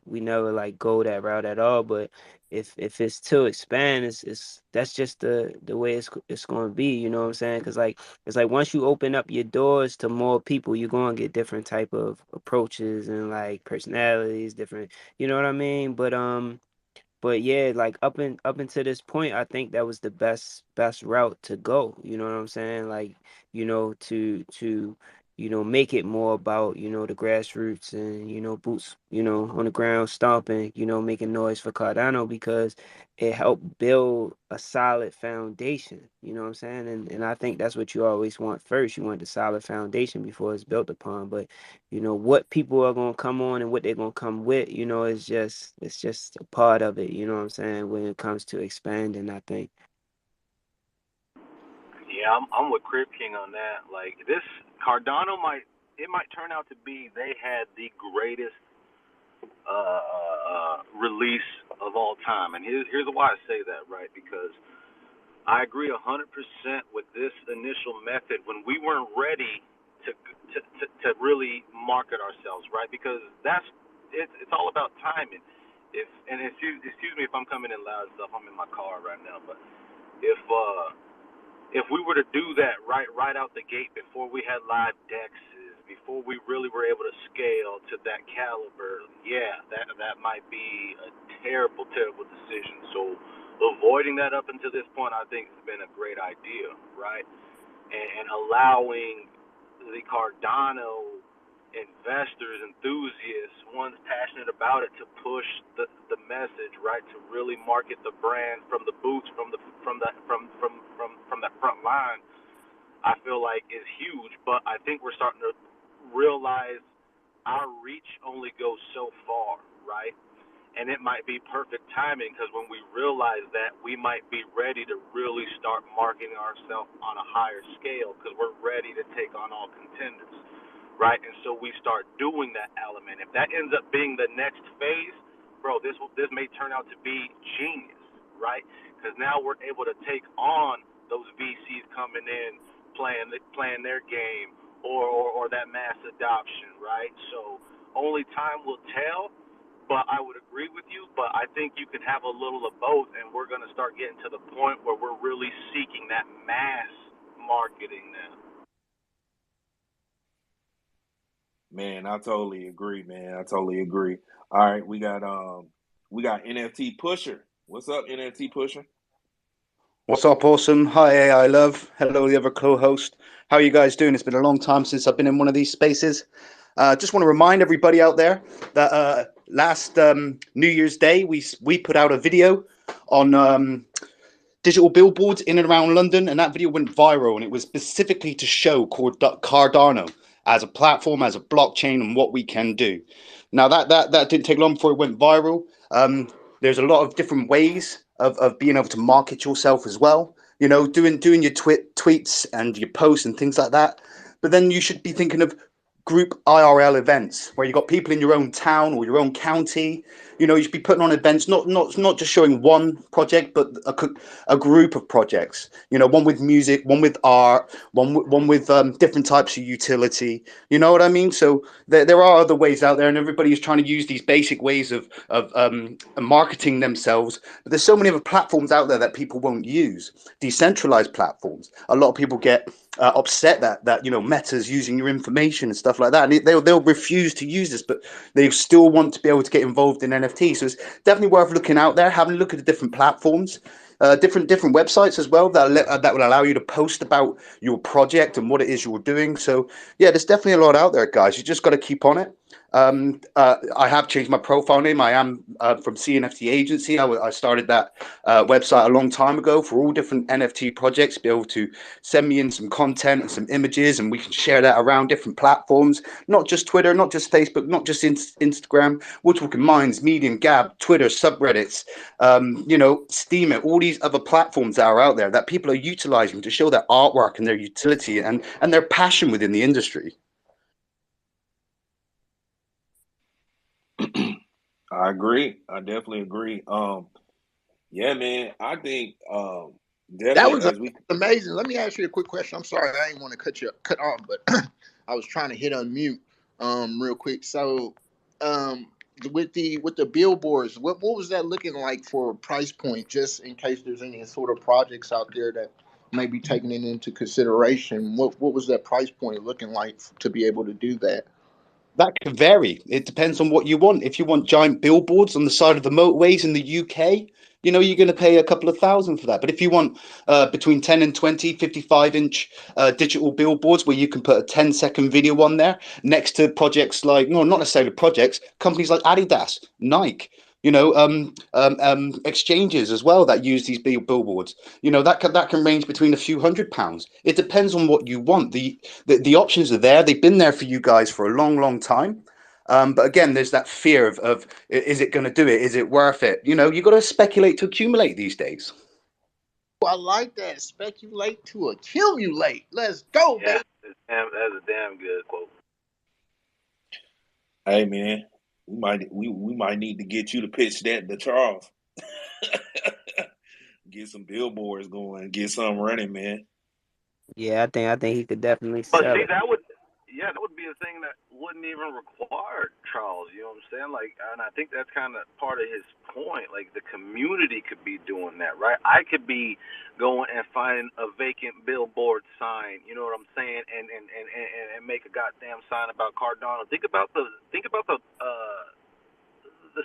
we never like go that route at all. But if it's to expand, it's that's just the way it's going to be. You know what I'm saying? Because like it's like once you open up your doors to more people, you're going to get different type of approaches and like personalities, different. You know what I mean? But yeah, like up until this point, I think that was the best route to go. You know what I'm saying? Like, to make it more about, the grassroots and, boots, on the ground stomping, making noise for Cardano because it helped build a solid foundation. You know what I'm saying? And I think that's what you always want first. You want the solid foundation before it's built upon. But what people are gonna come on and what they're gonna come with, it's just a part of it, you know what I'm saying, when it comes to expanding, I think. Yeah, I'm with Crib King on that. Like this Cardano might turn out to be they had the greatest release of all time, and here's why I say that, right? Because I agree 100% with this initial method when we weren't ready to really market ourselves, right? Because it's all about timing. Excuse me if I'm coming in loud and stuff. I'm in my car right now, but if we were to do that right out the gate before we had live dexes, before we really were able to scale to that caliber, yeah, that might be a terrible decision. So avoiding that up until this point, I think, has been a great idea, right? And allowing the Cardano investors, enthusiasts, ones passionate about it, to push the message, right? To really market the brand from the boots, from that front line. I feel like is huge, but I think we're starting to realize our reach only goes so far, right? And it might be perfect timing because when we realize that, we might be ready to really start marketing ourselves on a higher scale because we're ready to take on all contenders, right? And so we start doing that element. If that ends up being the next phase, bro, this may turn out to be genius, right? Because now we're able to take on those VCs coming in, playing their game, or that mass adoption, right? So only time will tell. But I would agree with you, but I think you can have a little of both, and we're going to start getting to the point where we're really seeking that mass marketing now. Man, I totally agree, man. I totally agree. All right, we got NFT Pusher. What's up, NFT Pusher? What's up, Awesome? Hi, AI Love. Hello, the other co-host. How are you guys doing? It's been a long time since I've been in one of these spaces. Just want to remind everybody out there that last New Year's Day, we put out a video on digital billboards in and around London, and that video went viral, and it was specifically to show Cardano as a platform, as a blockchain, and what we can do. Now, that didn't take long before it went viral. There's a lot of different ways of being able to market yourself as well. Doing your tweets and your posts and things like that. But then you should be thinking of group IRL events where you got people in your own town or your own county. You should be putting on events, not just showing one project, but a group of projects. One with music, one with art, one with different types of utility. You know what I mean? So there are other ways out there, and everybody is trying to use these basic ways of marketing themselves. But there's so many other platforms out there that people won't use. Decentralized platforms. A lot of people get upset that Meta's using your information and stuff like that, and they'll refuse to use this, but they still want to be able to get involved in NFT. So it's definitely worth looking out there, having a look at the different platforms, different websites as well that will allow you to post about your project and what it is you're doing. So yeah, there's definitely a lot out there, guys. You just got to keep on it. I have changed my profile name. I am from CNFT Agency. I started that website a long time ago for all different NFT projects, be able to send me in some content and some images, and we can share that around different platforms, not just Twitter, not just Facebook, not just Instagram. We're talking Minds, Medium, Gab, Twitter, subreddits, Steam it, all these other platforms that are out there that people are utilizing to show their artwork and their utility and their passion within the industry. I agree. I definitely agree. Yeah, man. I think That definitely was as we amazing. Let me ask you a quick question. I'm sorry, I didn't want to cut off, but I was trying to hit unmute. real quick. So, with the billboards, what was that looking like for a price point? Just in case there's any sort of projects out there that may be taking it into consideration. What was that price point looking like to be able to do that? That can vary. It depends on what you want. If you want giant billboards on the side of the motorways in the UK, you're going to pay a couple of thousand for that. But if you want between 10 and 20, 55-inch digital billboards where you can put a 10-second video on there next to projects like, no, not necessarily projects, companies like Adidas, Nike, exchanges as well that use these billboards, that can range between a few £100s. It depends on what you want. The options are there. They've been there for you guys for a long, long time. But again, there's that fear of is it going to do it? Is it worth it? You got to speculate to accumulate these days. I like that. Speculate to accumulate. Let's go, Yeah, baby. that's a damn good quote. Hey man, we might need to get you to pitch that to Charles. Get some billboards going, get something running, man. Yeah, I think he could definitely But sell see, it. that would be a thing that wouldn't even require Charles. You know what I'm saying? Like, and I think that's kind of part of his point. Like, the community could be doing that, right? I could be going and finding a vacant billboard sign. You know what I'm saying? And make a goddamn sign about Cardano. Think about the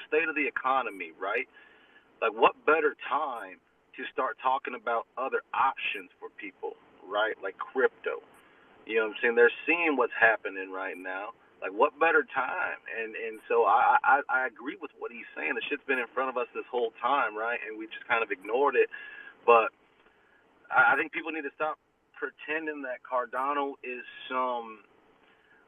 state of the economy, right? Like, what better time to start talking about other options for people, right? Like crypto. You know what I'm saying? They're seeing what's happening right now. Like, what better time? And so I agree with what he's saying. The shit's been in front of us this whole time, right? And we just kind of ignored it. But I think people need to stop pretending that Cardano is some.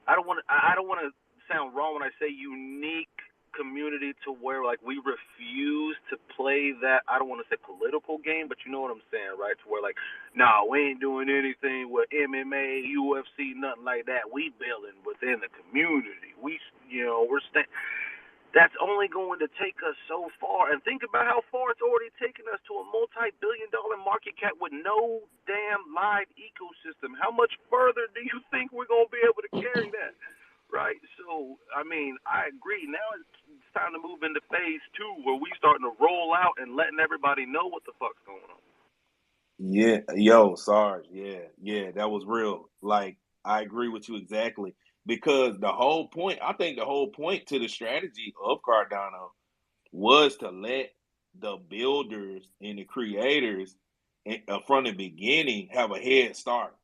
I don't want to sound wrong when I say unique community to where like we refuse to play that, I don't want to say political game, but you know what I'm saying, right? To where like, no, we ain't doing anything with MMA, UFC, nothing like that. We building within the community. We're that's only going to take us so far. And think about how far it's already taken us to a multi-billion-dollar market cap with no damn live ecosystem. How much further do you think we're going to be able to carry that? Right? So, I mean, I agree. Now it's time to move into phase 2 where we starting to roll out and letting everybody know what the fuck's going on. Yeah, yo, Sarge, yeah, that was real. Like, I agree with you exactly. Because I think the whole point to the strategy of Cardano was to let the builders and the creators from the beginning have a head start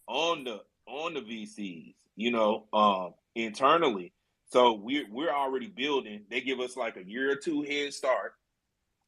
on the VCs, internally. So we're already building. They give us like a year or two head start,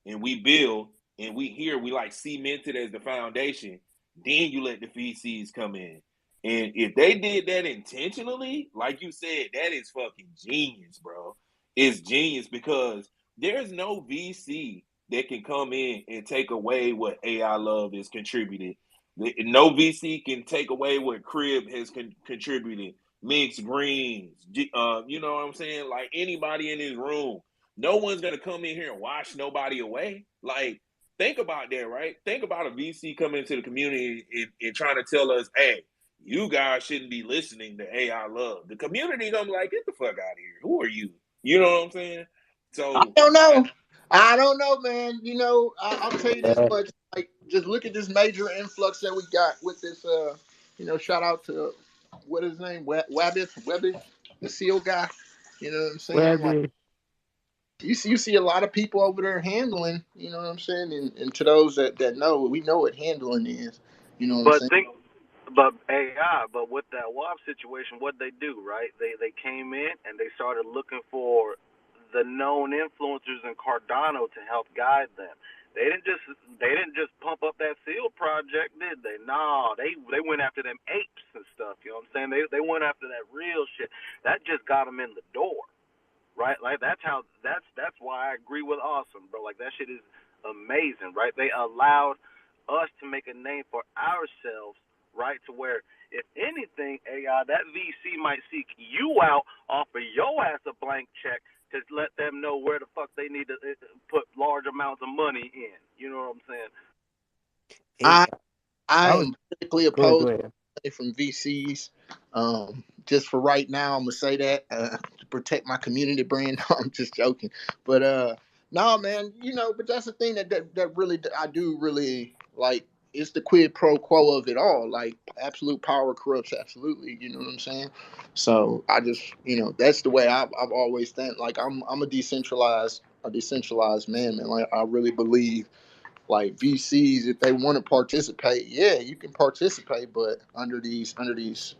and we build, and we like cemented as the foundation. Then you let the VCs come in. And if they did that intentionally, like you said, that is fucking genius, bro. It's genius because there's no VC that can come in and take away what AI Love is contributed. No VC can take away what Crib has contributed. Mixed Greens, you know what I'm saying? Like anybody in this room, no one's gonna come in here and wash nobody away. Like, think about that, right? Think about a VC coming into the community and trying to tell us, hey, you guys shouldn't be listening to AI Love. The community gonna be like, get the fuck out of here. Who are you? You know what I'm saying? So I don't know. I don't know, man. I'll tell you this much. Like, just look at this major influx that we got with this. Shout out to what is his name, Webbish, the SEAL guy. You know what I'm saying? Like, you see a lot of people over there handling. You know what I'm saying? And to those that know, we know what handling is. You know what I'm saying? But AI, but with that WAP situation, what they do, right? They came in and they started looking for the known influencers in Cardano to help guide them. They didn't just pump up that SEAL project, did they? No, they went after them apes and stuff. You know what I'm saying? They went after that real shit. That just got them in the door, right? Like that's why I agree with Awesome, bro. Like that shit is amazing, right? They allowed us to make a name for ourselves, right? To where, if anything, AI, that VC might seek you out, offer your ass a blank check to let them know where the fuck they need to put large amounts of money in. You know what I'm saying? I am politically opposed from VCs. Just for right now, I'm gonna say that to protect my community brand. No, I'm just joking, but no, man, but that's the thing that really I do really like. It's the quid pro quo of it all. Like absolute power corrupts absolutely. You know what I'm saying? So I just, that's the way I've always thought. Like I'm a decentralized man, man. Like I really believe like VCs, if they want to participate, yeah, you can participate, but under these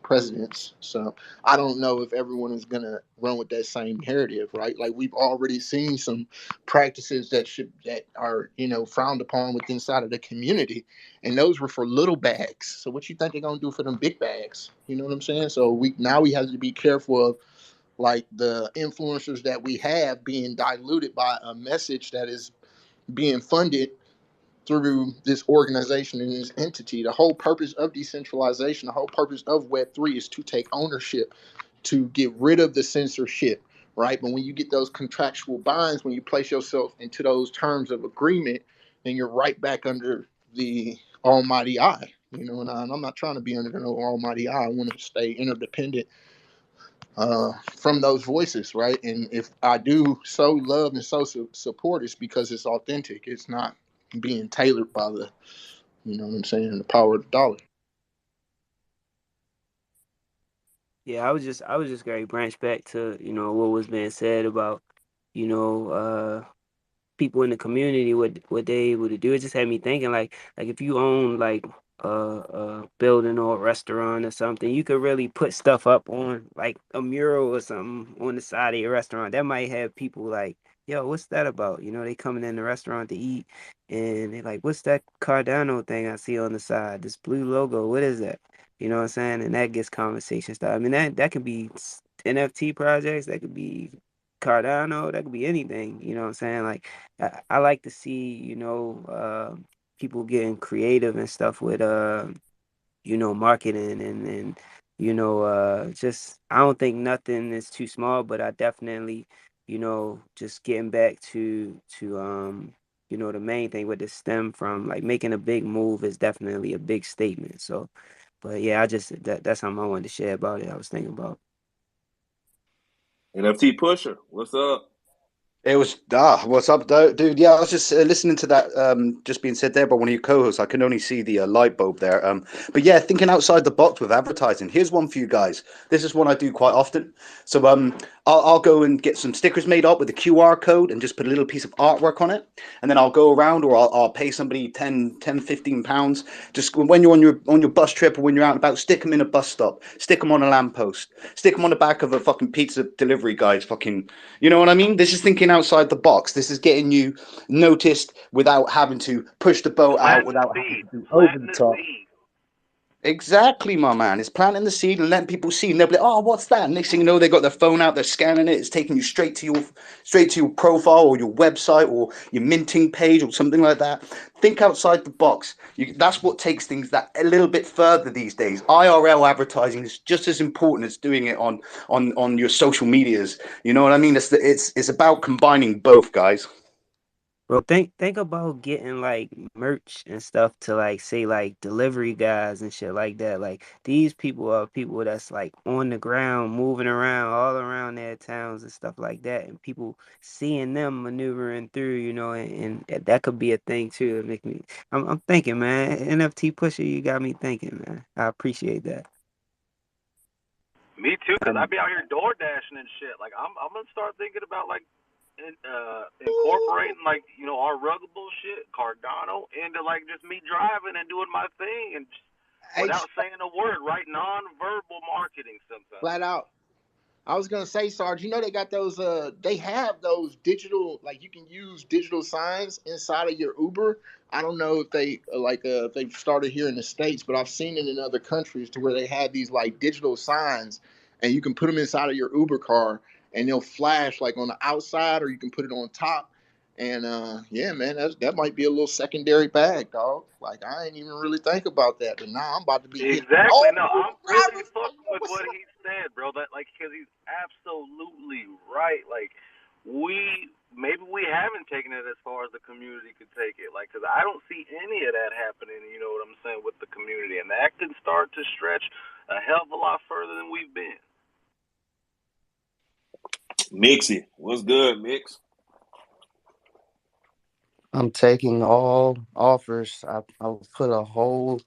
presidents. So I don't know if everyone is gonna run with that same narrative, right? Like we've already seen some practices that are frowned upon with inside of the community, and those were for little bags. So what you think they're gonna do for them big bags? You know what I'm saying? So we have to be careful of like the influencers that we have being diluted by a message that is being funded through this organization and this entity. The whole purpose of decentralization, the whole purpose of Web3 is to take ownership, to get rid of the censorship, right? But when you get those contractual binds, when you place yourself into those terms of agreement, then you're right back under the almighty eye. And I'm not trying to be under no almighty eye. I want to stay interdependent from those voices, right? And if I do so love and so support, it's because it's authentic. It's not being tailored by the, what I'm saying, the power of the dollar. Yeah, I was just going to branch back to, what was being said about, you know, people in the community, what they able to do. It just had me thinking like if you own like a building or a restaurant or something, you could really put stuff up on like a mural or something on the side of your restaurant. That might have people like, yo, what's that about? They coming in the restaurant to eat and they like, what's that Cardano thing I see on the side? This blue logo, what is that? You know what I'm saying? And that gets conversation started. I mean, that could be NFT projects, that could be Cardano, that could be anything. You know what I'm saying? Like I like to see, people getting creative and stuff with marketing and just I don't think nothing is too small, but I definitely, just getting back to the main thing with the stem from like making a big move is definitely a big statement. So, but yeah, that's something I wanted to share about it. I was thinking about. NFT Pusher, what's up? It was what's up, dude? Yeah, I was just listening to that just being said there by one of your co-hosts. I can only see the light bulb there. But yeah, thinking outside the box with advertising. Here's one for you guys. This is one I do quite often. So I'll go and get some stickers made up with a QR code and just put a little piece of artwork on it, and then I'll go around or I'll pay somebody 10, 15 pounds. Just when you're on your bus trip or when you're out and about, stick them in a bus stop, stick them on a lamppost, stick them on the back of a fucking pizza delivery guy's fucking. You know what I mean? This is thinking outside the box. This is getting you noticed without having to push the boat out, without having to do over the top. Exactly, my man. It's planting the seed and letting people see. And they'll be like, "Oh, what's that?" Next thing you know, they got their phone out, they're scanning it. It's taking you straight to your profile or your website or your minting page or something like that. Think outside the box. That's what takes things that a little bit further these days. IRL advertising is just as important as doing it on your social medias. You know what I mean? It's about combining both, guys. Bro, think about getting like merch and stuff to like say like delivery guys and shit like that. Like these people are people that's like on the ground, moving around all around their towns and stuff like that, and people seeing them maneuvering through, and that could be a thing too. It make me, I'm thinking, man, NFT pusher, you got me thinking, man. I appreciate that. Me too, cause I be out here door dashing and shit. Like I'm gonna start thinking about like incorporating like our ruggable shit, Cardano, into like just me driving and doing my thing and just, without saying a word, right? Non-verbal marketing sometimes. Flat out. I was gonna say, Sarge, they got those they have those digital, like you can use digital signs inside of your Uber. I don't know if they if they've started here in the States, but I've seen it in other countries to where they have these like digital signs and you can put them inside of your Uber car and they'll flash like on the outside or you can put it on top. And yeah, man, that might be a little secondary bag, dog. Like I ain't even really think about that, but now I'm about to be exactly. No, I'm really fucking with what he said, bro. That like, cause he's absolutely right. Like maybe we haven't taken it as far as the community could take it. Like, cause I don't see any of that happening. You know what I'm saying with the community, and that can start to stretch a hell of a lot further than we've been. Mixy, what's good, Mix? I'm taking all offers. I put a whole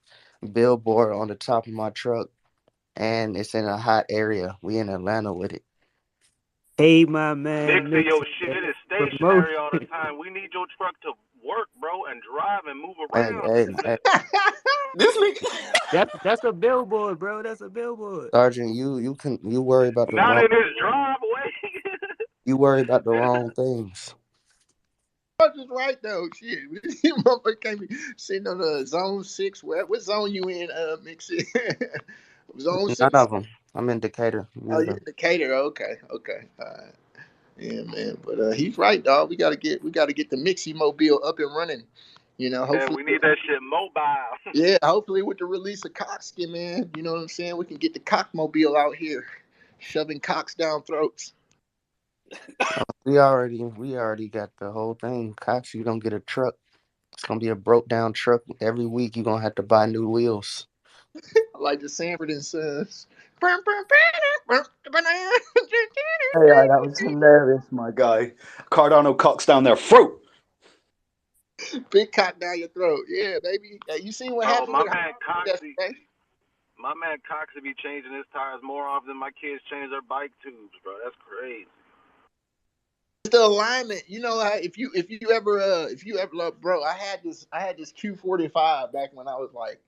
billboard on the top of my truck, and it's in a hot area. We in Atlanta with it. Hey, my man, Mixing your Mixie, shit is promotion. stationary all the time. We need your truck to work, bro, and drive and move Hey, around. hey, hey, This nigga. That's a billboard, bro. That's a billboard. Sergeant, you worry about the Not wrong in his driveway. you worry about the wrong things. That's just right though. Shit, you motherfucker can't be sitting on the zone 6. What zone you in? Mixy. Zone None 6. of them. I'm in Decatur. Oh, you Neither. in Decatur? Okay, okay, all right. Yeah, man. But he's right, dog. We gotta get the Mixie Mobile up and running. You know, Yeah, hopefully, we need that shit mobile. yeah, hopefully with the release of Cockskin, man. You know what I'm saying? We can get the Cockmobile out here, shoving cocks down throats. We already got the whole thing. Cox, you gonna get a truck. It's gonna be a broke down truck every week. You're gonna have to buy new wheels. Like the Sanford and Sons. Hey, that was hilarious, my guy. Cardano Cox down there, fruit. Big cock down your throat. Yeah, baby. Hey, you seen what Bro, happened my with man Coxie, yesterday? be changing his tires more often than my kids change their bike tubes, bro. That's crazy. It's the alignment. You know how if you ever look, bro, I had this Q45 back when I was like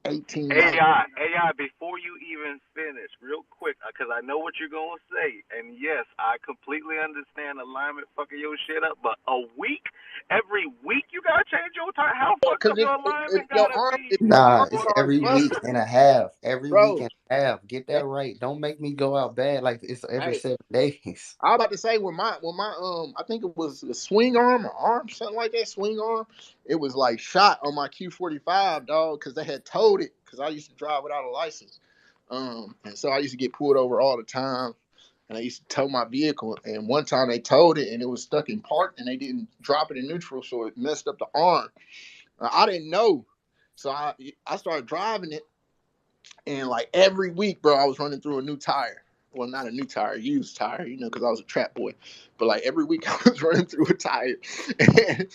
18, 19. AI, before you even finish, real quick, because I know what you're going to say. And yes, I completely understand alignment fucking your shit up, but every week you got to change your tire? How fucked Because up your alignment got to if be your Nah, arm it's before starts every week busting, and a half. Every week bro. and a half. Get that right. Don't make me go out bad like it's every Hey, 7 days. I was about to say when my I think it was a swing arm or arm something like that, swing arm. It was like shot on my Q45, dog, because they had towed it because I used to drive without a license. And so I used to get pulled over all the time, and I used to tow my vehicle. And one time they towed it and it was stuck in park and they didn't drop it in neutral, so it messed up the arm. I didn't know, so I started driving it, and like every week, bro, I was running through a new tire. Well, not a new tire, a used tire, because I was a trap boy. But like every week, I was running through a tire, and,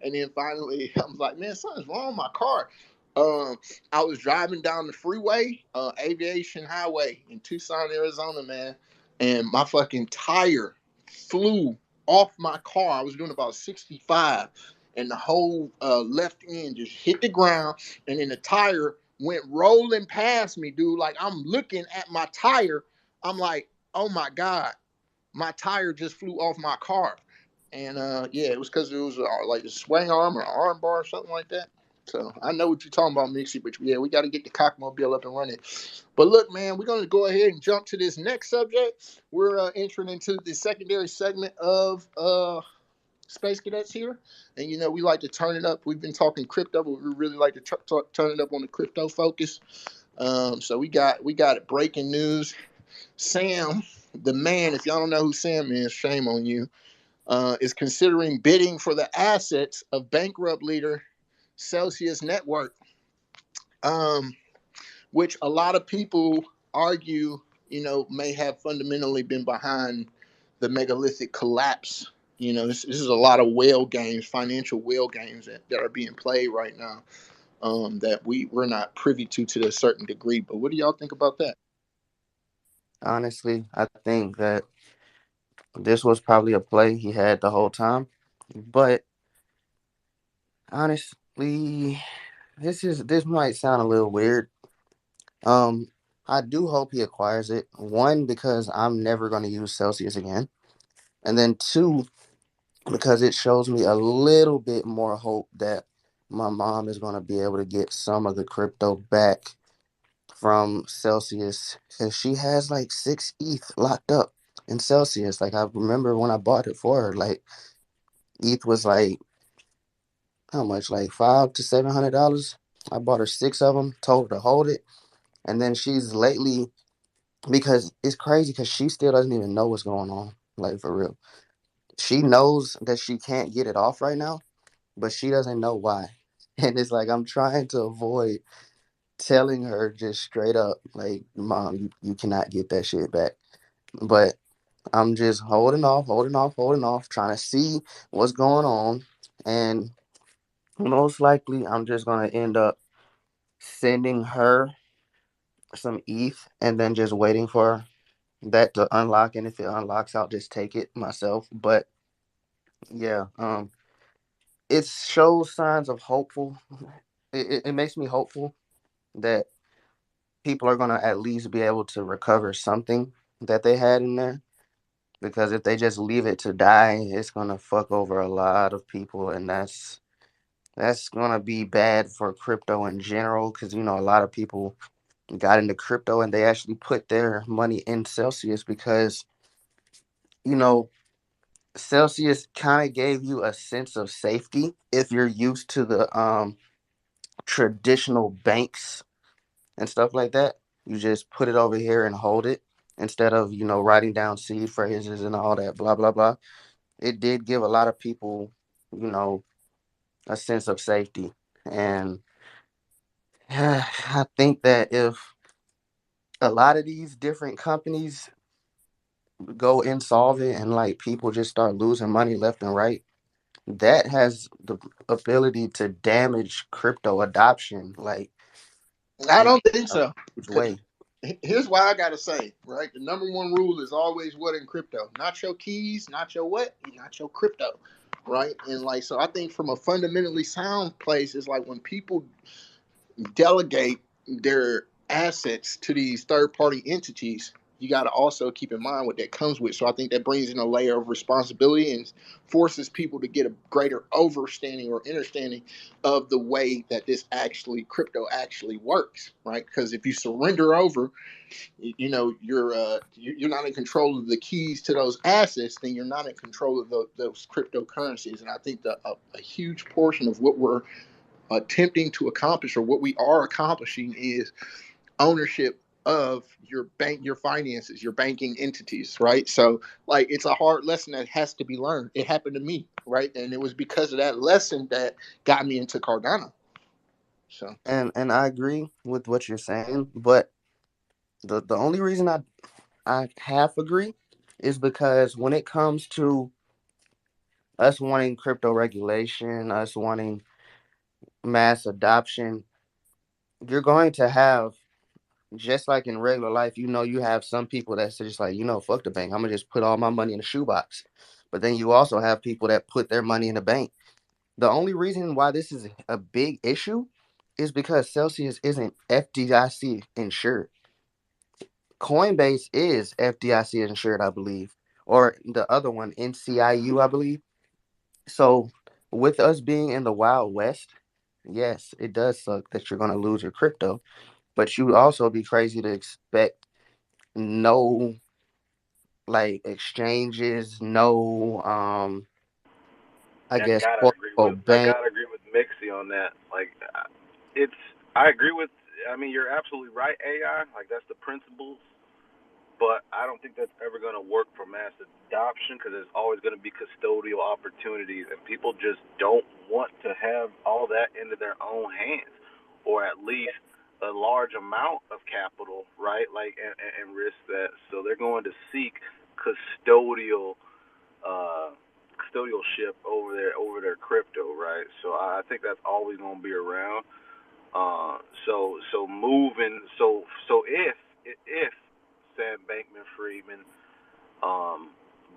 and then finally, I was like, man, something's wrong with my car. I was driving down the freeway, Aviation Highway in Tucson, Arizona, man, and my fucking tire flew off my car. I was doing about 65, and the whole left end just hit the ground, and then the tire went rolling past me, dude. Like I'm looking at my tire. I'm like, oh my God, my tire just flew off my car. And yeah, it was because it was like a swing arm or arm bar or something like that. So I know what you're talking about, Mixie, but yeah, we got to get the cockmobile up and running. But look, man, we're going to go ahead and jump to this next subject. We're entering into the secondary segment of Space Cadets here, and we like to turn it up. We've been talking crypto, but we really like to turn it up on the crypto focus. So we got breaking news. Sam, the man, if y'all don't know who Sam is, shame on you, is considering bidding for the assets of bankrupt leader Celsius Network, which a lot of people argue, may have fundamentally been behind the megalithic collapse. This is a lot of whale games, financial whale games that are being played right now, that we're not privy to a certain degree. But what do y'all think about that? Honestly, I think that this was probably a play he had the whole time. But honestly, this might sound a little weird. Um, I do hope he acquires it. One, because I'm never going to use Celsius again, and then two, because it shows me a little bit more hope that my mom is going to be able to get some of the crypto back from Celsius, because she has like 6 ETH locked up in Celsius. Like, I remember when I bought it for her, like ETH was like how much, like $500 to $700. I bought her 6 of them, told her to hold it, and then she's lately, because it's crazy because she still doesn't even know what's going on, like for real. She knows that she can't get it off right now, but she doesn't know why. And it's like I'm trying to avoid telling her just straight up, like, Mom, you cannot get that shit back. But I'm just holding off, trying to see what's going on. And most likely, I'm just going to end up sending her some ETH and then just waiting for that to unlock. And if it unlocks, I'll just take it myself. But yeah, it shows signs of hopeful. It makes me hopeful that people are going to at least be able to recover something that they had in there. Because if they just leave it to die, it's going to fuck over a lot of people. And that's going to be bad for crypto in general. Because, you know, a lot of people got into crypto and they actually put their money in Celsius because, you know, Celsius kind of gave you a sense of safety if you're used to the traditional banks and stuff like that. You just put it over here and hold it instead of, you know, writing down seed phrases and all that blah blah blah. It did give a lot of people, you know, a sense of safety. And I think that if a lot of these different companies go insolvent and like people just start losing money left and right, that has the ability to damage crypto adoption like I in don't think a so. huge 'Cause way. here's why I gotta say, right? The number one rule is always what in crypto? Not your keys, not your what, not your crypto, right? And like, so I think from a fundamentally sound place, it's like when people delegate their assets to these third party entities, you got to also keep in mind what that comes with. So I think that brings in a layer of responsibility and forces people to get a greater overstanding or understanding of the way that this actually crypto actually works, right? Because if you surrender over, you know, you're not in control of the keys to those assets, then you're not in control of those cryptocurrencies. And I think that a huge portion of what we're attempting to accomplish or what we are accomplishing is ownership of your bank, your finances, your banking entities, right? So like it's a hard lesson that has to be learned. It happened to me, right? And it was because of that lesson that got me into Cardano. So And I agree with what you're saying, but the only reason I half agree is because when it comes to us wanting crypto regulation, us wanting mass adoption, you're going to have, just like in regular life, you know, you have some people that's just like, you know, fuck the bank. I'm gonna just put all my money in a shoebox. But then you also have people that put their money in the bank. The only reason why this is a big issue is because Celsius isn't FDIC insured. Coinbase is FDIC insured, I believe, or the other one, NCIU, I believe. So, with us being in the Wild West, yes, it does suck that you're going to lose your crypto, but you would also be crazy to expect no like exchanges, no, I Yeah, guess, quote unquote I bank. gotta agree with Mixie on that. Like, it's I agree with. I mean, you're absolutely right. AI, like that's the principles, but I don't think that's ever gonna work for mass adoption because there's always gonna be custodial opportunities, and people just don't want to have all that into their own hands, or at least a large amount of capital, right? Like, and risk that. So they're going to seek custodial custodialship over their crypto, right? So I think that's always going to be around. So moving so if Sam Bankman Friedman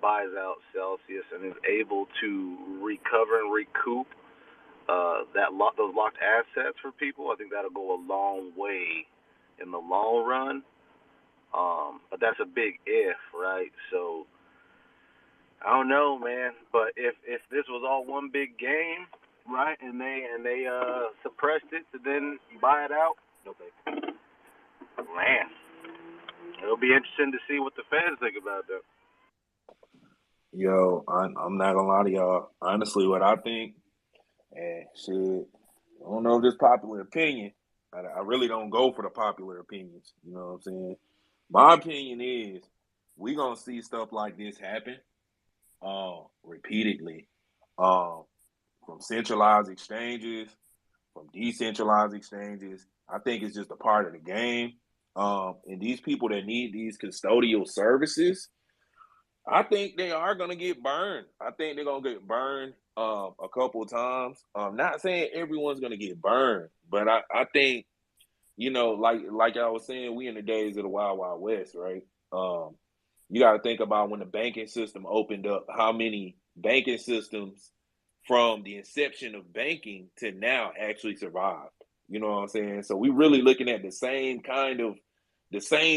buys out Celsius and is able to recover and recoup those locked assets for people, I think that'll go a long way in the long run. But that's a big if, right? So I don't know, man. But if this was all one big game, right, and they suppressed it to then buy it out, okay, man, it'll be interesting to see what the fans think about that. Yo, I'm not gonna lie to y'all. Honestly, what I think, and shit, I don't know if this popular opinion. I really don't go for the popular opinions. You know what I'm saying? My opinion is we gonna see stuff like this happen, repeatedly, from centralized exchanges, from decentralized exchanges. I think it's just a part of the game. And these people that need these custodial services, I think they are gonna get burned. I think they're gonna get burned a couple of times. Not saying everyone's gonna get burned, but I think, like I was saying, we in the days of the Wild Wild West, right? You got to think about when the banking system opened up, how many banking systems from the inception of banking to now actually survived. You know what I'm saying? So we really looking at the same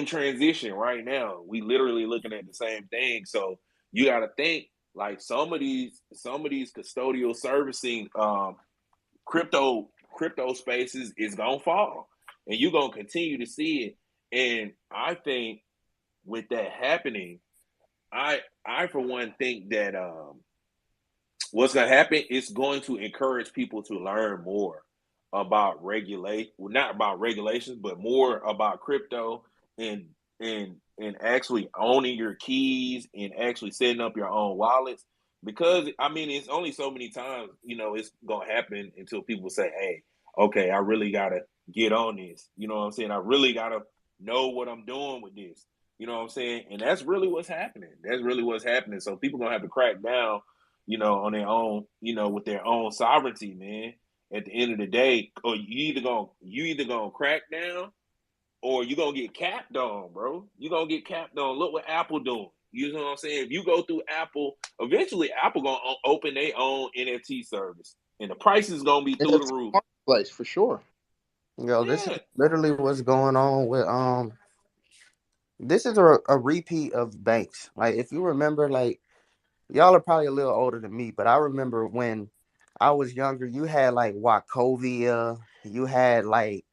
transition right now. We literally looking at the same thing. So you got to think like some of these custodial servicing crypto spaces is gonna fall, and you're gonna continue to see it. And I think with that happening, I for one think that what's gonna happen is going to encourage people to learn more about not about regulations, but more about crypto and actually owning your keys and actually setting up your own wallets. Because I mean, it's only so many times it's gonna happen until people say, "Hey, okay, I really gotta get on this." You know what I'm saying? I really gotta know what I'm doing with this. You know what I'm saying? And that's really what's happening. That's really what's happening. So people gonna have to crack down, on their own, with their own sovereignty, man. At the end of the day, or you either gonna crack down or you gonna get capped on, bro. You gonna get capped on. Look what Apple doing. You know what I'm saying? If you go through Apple, eventually Apple gonna open their own NFT service, and the price is gonna be through the NFT roof. marketplace for sure. Yo, this is Yeah, literally what's going on with this is a repeat of banks. Like if you remember, like y'all are probably a little older than me, but I remember when I was younger, you had like Wachovia, you had like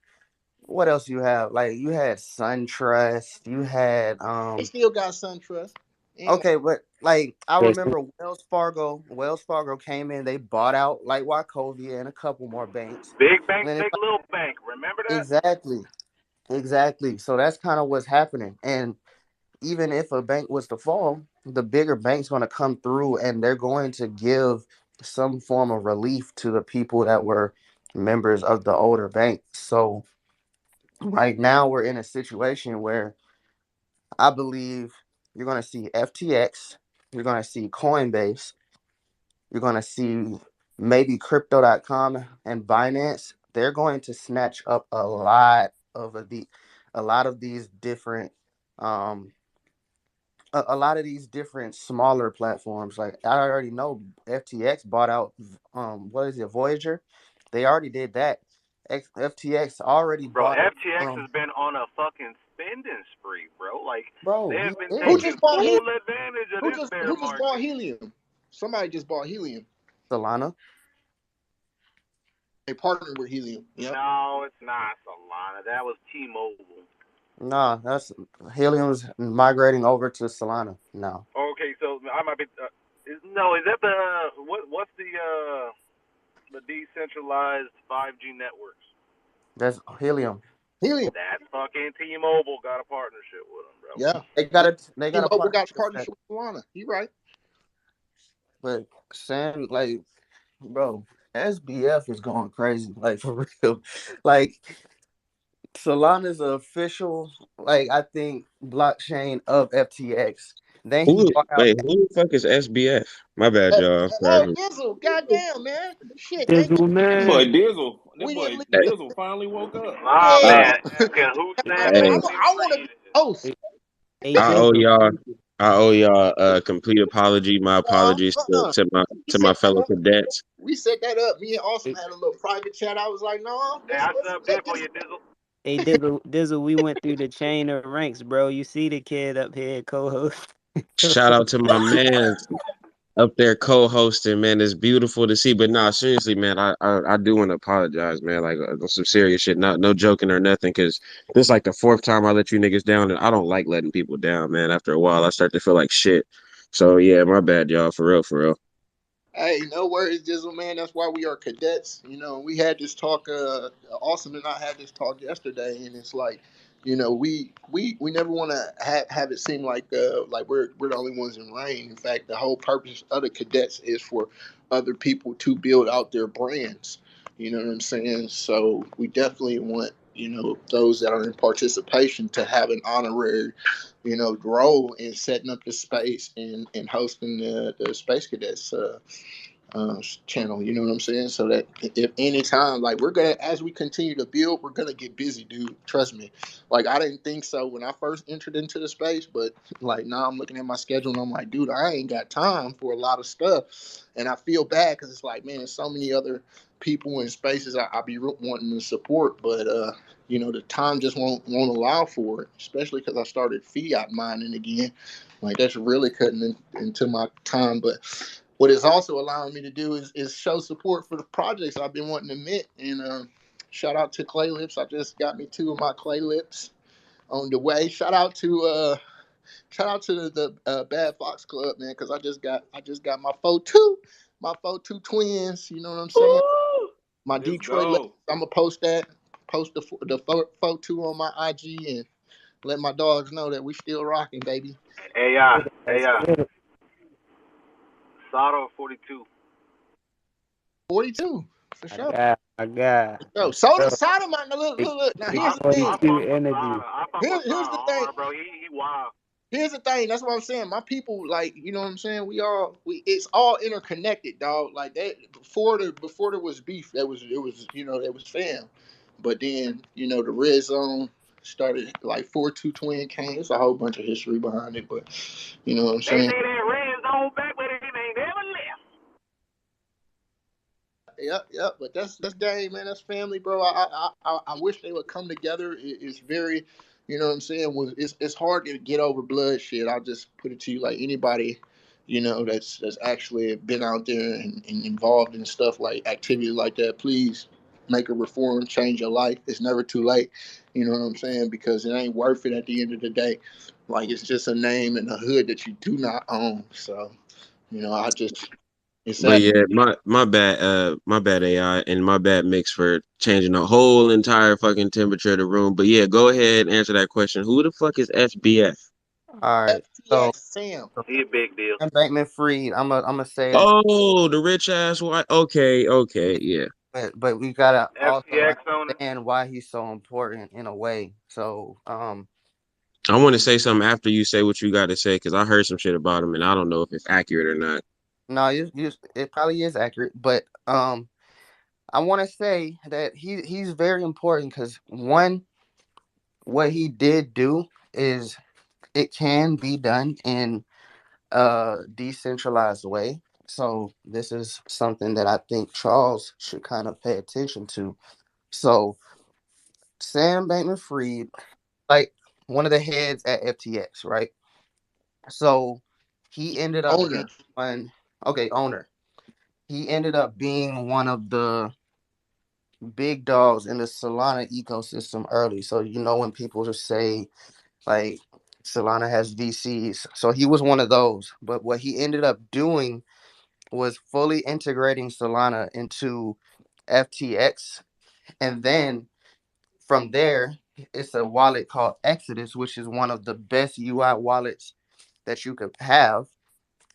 what else you have? Like you had SunTrust, you had They still got SunTrust. okay, but like I Yes. remember Wells Fargo came in, they bought out like Wachovia and a couple more banks. Big bank And then it's take little bank. Remember like, that? exactly. So that's kind of what's happening. And even if a bank was to fall, the bigger bank's going to come through and they're going to give some form of relief to the people that were members of the older bank. So right now we're in a situation where I believe you're going to see FTX, you're going to see Coinbase, you're going to see maybe crypto.com and Binance. They're going to snatch up a lot of these different um a lot of these different smaller platforms. Like I already know FTX bought out what is it, Voyager? They already did that. FTX already Bro, bought FTX has been on a fucking spending spree, bro. Like bro, they he have been Who did. taking just bought helium? full advantage of this bear Who just bought market. helium? Somebody just bought helium. Solana. They partnered with helium. Yep. No, it's not Solana. That was T-Mobile. Nah, that's Helium's migrating over to Solana now. Okay, so I might be. Is that the what's the decentralized 5G networks? That's Helium. Helium. That fucking T-Mobile got a partnership with them, bro. Yeah. They got a T-Mobile got a partnership, partnership with Solana. You right. but Sam, like, bro, SBF is going crazy, like for real. Like Solana's an official, like I think, blockchain of FTX. Then he Who? bought out. Wait, who the fuck is SBF? My bad, y'all. Hey, Sorry. Dizzle, goddamn, man. Shit, thank Dizzle that you. boy man. Dizzle, We didn't leave. Hey, Dizzle finally woke up. Ah Yeah. I, man, can Man, Hussein hey, let me I want to be read it? host. Hey I owe Dizzle. y'all. I owe y'all a complete apology. My Uh, apologies uh-uh. We to my set that fellow up. cadets. We set that up. Me and Austin Hey, had a little private chat. I was like, no, Hey, I subbed in let for this. you, Dizzle. hey Dizzle, we went through the chain of ranks, bro. You see the kid up here co-host. Shout out to my man up there co-hosting, man. It's beautiful to see. But nah, seriously, man, I do want to apologize, man. Like on some serious shit, not no joking or nothing. Because this is like the fourth time I let you niggas down, and I don't like letting people down, man. After a while, I start to feel like shit. So yeah, my bad, y'all. For real, for real. Hey, no worries, Dizzle, man. That's why we are cadets. We had this talk. Austin and I had this talk yesterday, and it's like, we never want to have it seem like we're the only ones in rain. In fact, the whole purpose of the cadets is for other people to build out their brands. You know what I'm saying? So we definitely want those that are in participation to have an honorary, role in setting up the space and hosting the Space Cadets channel. You know what I'm saying? So that if any time, like we're gonna, as we continue to build, we're gonna get busy, dude. Trust me. Like I didn't think so when I first entered into the space, but like now I'm looking at my schedule and I'm like, dude, I ain't got time for a lot of stuff, and I feel bad because it's like, man, there's so many other people in spaces I be wanting to support, but the time just won't allow for it, especially because I started fiat mining again. Like that's really cutting into my time, but what it's also allowing me to do is show support for the projects I've been wanting to mint. And shout out to Clay Lips. I just got me 2 of my Clay Lips on the way. Shout out to the Bad Fox Club, man, because I just got my 4-2 twins. You know what I'm saying? Woo! My Let's Detroit Lips. go. I'm gonna post the 4-2 on my IG and let my dogs know that we still rocking, baby. AI, Let's AI, get it. Sato 42. 42 for sure. I got. So Let's soda go. soda man. Big, Look. Now big I here's the I thing. 42 fuck with energy. Sada. I fuck with Here's Sada the thing. hard, bro. He wild. Here's the thing. That's what I'm saying. My people, like, you know what I'm saying. It's all interconnected, dog. Like that before there was beef. It was fam. But then the red zone started like 4-2 twin came. It's a whole bunch of history behind it. But you know what I'm They saying. say that red zone back, but it ain't never left. Yep. But that's game, man. That's family, bro. I wish they would come together. It's very, you know what I'm saying. It's hard to get over bloodshed. I'll just put it to you, like anybody, that's actually been out there and involved in stuff like activities like that. Please make a reform, change your life. It's never too late. You know what I'm saying? Because it ain't worth it at the end of the day. Like it's just a name and a hood that you do not own. So, I just it's But sad. yeah, my bad AI and my bad mix for changing the whole entire fucking temperature of the room. But yeah, go ahead and answer that question. Who the fuck is FBF? All right. So FTX Sam. He a big deal. Sam Bankman Fried. I'm gonna say it, Oh, the rich ass white. Okay, yeah. but we gotta also FTX owner. understand why he's so important in a way. So I want to say something after you say what you got to say because I heard some shit about him and I don't know if it's accurate or not. no, it probably is accurate, but I want to say that he's very important because one, what he did do is it can be done in a decentralized way. So this is something that I think Charles should kind of pay attention to. So Sam Bankman-Fried, like one of the heads at FTX, right? So he ended up being Owner. one, okay, owner. He ended up being one of the big dogs in the Solana ecosystem early. So when people just say like Solana has VCs, so he was one of those. But what he ended up doing was fully integrating Solana into FTX, and then from there, it's a wallet called Exodus, which is one of the best UI wallets that you could have,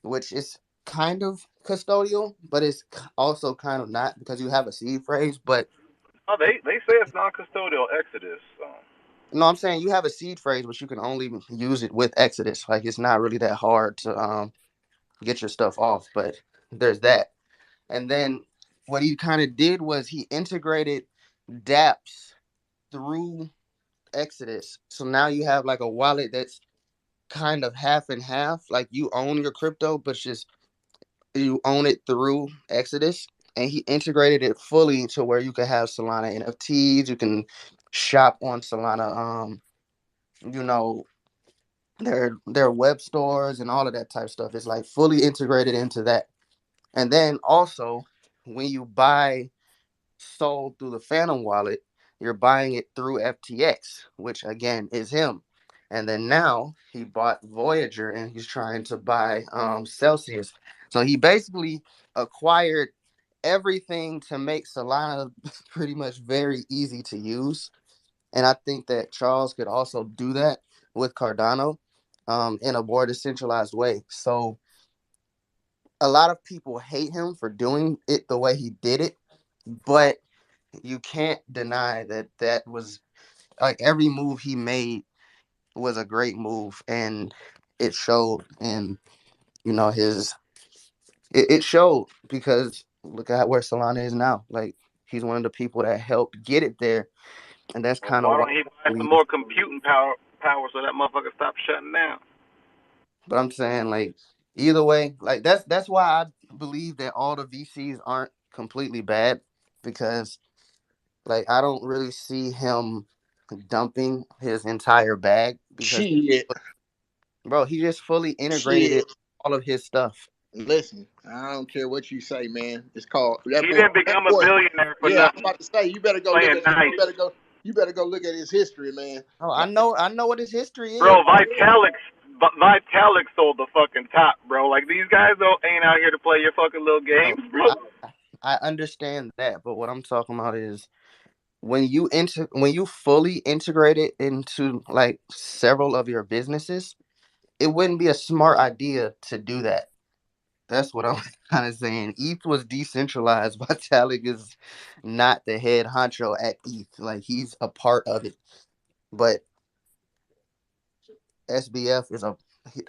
which is kind of custodial, but it's also kind of not because you have a seed phrase. But Oh, they say it's non-custodial Exodus. So. no, I'm saying you have a seed phrase, but you can only use it with Exodus. Like it's not really that hard to get your stuff off. But there's that. And then what he kind of did was he integrated dApps through Exodus. So now you have like a wallet that's kind of half and half. Like you own your crypto, but just you own it through Exodus. And he integrated it fully to where you can have Solana NFTs. You can shop on Solana. You know, their web stores and all of that type stuff. It's like fully integrated into that. And then also when you buy sold through the Phantom wallet, you're buying it through FTX, which again is him. And then now he bought Voyager and he's trying to buy Celsius. So he basically acquired everything to make Solana pretty much very easy to use. And I think that Charles could also do that with Cardano in a more decentralized way. So a lot of people hate him for doing it the way he did it, but you can't deny that that was like every move he made was a great move, and it showed. And you know it showed because look at where Solana is now. Like he's one of the people that helped get it there, and that's Well, kind of why why don't he I buy some believe. more computing power so that motherfucker stop shutting down? But I'm saying like either way, like that's why I believe that all the VCs aren't completely bad because like I don't really see him dumping his entire bag because Shit, bro, he just fully integrated shit. it all of his stuff. Listen, I don't care what you say, man. It's called He didn't that become a boy. billionaire for Yeah, I was nothing. about to say you better go look Playing at it. nice. You better go look at his history, man. Oh, Like, I know what his history is. Bro, Vitalik sold the fucking top, bro. Like these guys ain't out here to play your fucking little No, games, bro. I understand that, but what I'm talking about is when you fully integrate it into like several of your businesses, it wouldn't be a smart idea to do that. That's what I'm kind of saying. ETH was decentralized. Vitalik is not the head honcho at ETH. Like he's a part of it, but SBF is a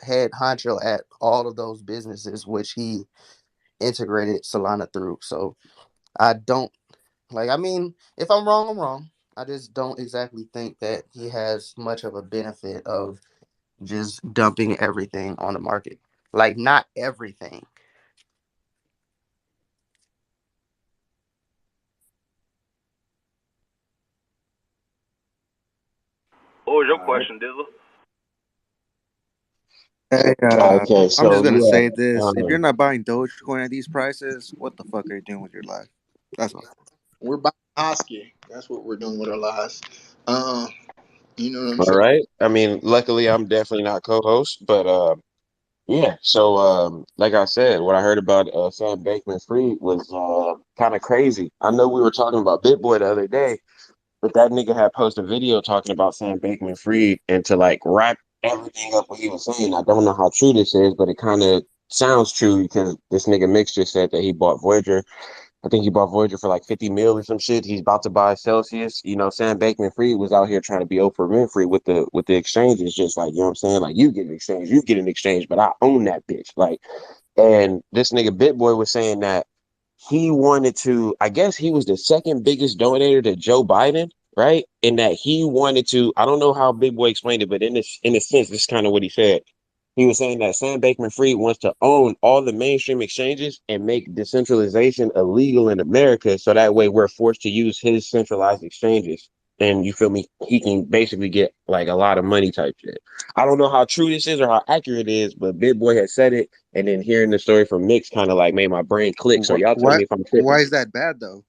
head honcho at all of those businesses, which he integrated Solana through. So I don't like. I mean, if I'm wrong, I'm wrong. I just don't exactly think that he has much of a benefit of just dumping everything on the market. Like not everything. What was your All right. question, Dizzle? Hey, Okay, I'm just so gonna yeah, say this: if you're um, not buying Dogecoin at these prices, what the fuck are you doing with your life? That's all. we're buying Hosky. That's what we're doing with our lives. Uh, you know what I'm all saying? right. I mean, luckily I'm definitely not co-host, but yeah. So like I said, what I heard about Sam Bankman-Fried was kind of crazy. I know we were talking about BitBoy the other day, but that nigga had posted a video talking about Sam Bankman-Fried and to like wrap everything up what he was saying. I don't know how true this is, but it kind of sounds true because this nigga Mix just said that he bought Voyager. I think he bought Voyager for like 50 mil or some shit. He's about to buy Celsius. You know, Sam Bankman-Fried was out here trying to be Oprah Winfrey with the exchanges, just like, you know what I'm saying? Like, you get an exchange, you get an exchange, but I own that bitch. Like, and this nigga BitBoy was saying that he wanted to, I guess he was the second biggest donator to Joe Biden, right? And that he wanted to, I don't know how Big Boy explained it, but in a sense, this is kind of what he said. He was saying that Sam Bankman-Fried wants to own all the mainstream exchanges and make decentralization illegal in America, so that way we're forced to use his centralized exchanges. And you feel me? He can basically get like a lot of money type shit. I don't know how true this is or how accurate it is, but Big Boy had said it, and then hearing the story from Mix kind of like made my brain click. So y'all tell Why? me if I'm Why tripping. is that bad though?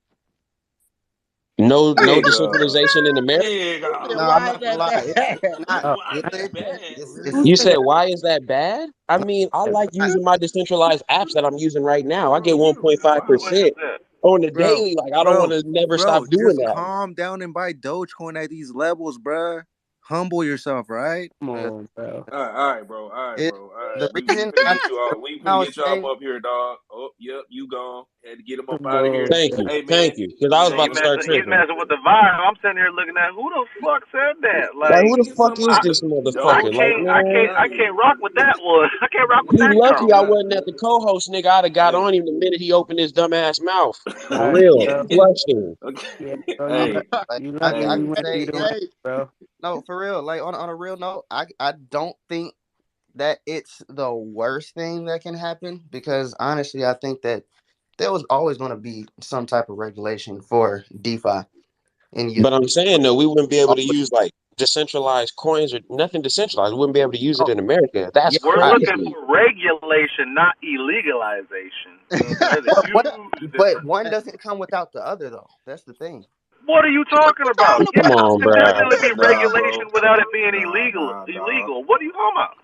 No Nigga, decentralization in America. Yeah, No, nigga, I'm why not is gonna that lie. It's bad? not Oh, why is that good. bad? It's You not said why is that bad? I mean, I like using my decentralized apps that I'm using right now. I Bro, get you What wild. 1.5% is that? on the bro? daily. Like I don't want Bro, to never stop bro, doing just that. calm down and buy Dogecoin at these levels, bruh. Humble yourself, right? come uh, on, bro. All right, bro. All right, it. bro. All right. The We reason finna I get you the all. reason We I finna was get you up saying up here, dog. Oh, yep, you gone. Had to get him up Come out of here. on, Thank bro. you, Hey, man. thank you, because I was Yeah, Man, about he to let me start messing. He's tripping. messing with the vibe. I'm sitting here looking at who the fuck said that. Like Like, who the nigga fuck talking is I, about this motherfucker? Like can't, man, I can't rock with that one. I can't rock with you that lucky I comment. wasn't at the co-host, nigga. I'd have got hey, on him the minute he opened his dumbass mouth. All For right, real, bro. flushed him. Yeah, okay. bro. uh, You Hey, like you I, lucky I we hey, can went through say the rain, it. Hey, bro. No, for real. Like on a real note, I don't think that it's the worst thing that can happen because honestly, I think that there was always going to be some type of regulation for DeFi in you. But I'm saying though, we wouldn't be able to use like decentralized coins or nothing decentralized. We wouldn't be able to use it Oh, in America. That's yeah, We're I looking crazy. for regulation, not illegalization. There's a what, huge but difference. one doesn't come without the other though. That's the thing. What are you talking about? talking Come Yes, on, there can bruh. definitely be nah, regulation bro. without it being Nah, nah, dog. illegal. What are you talking about?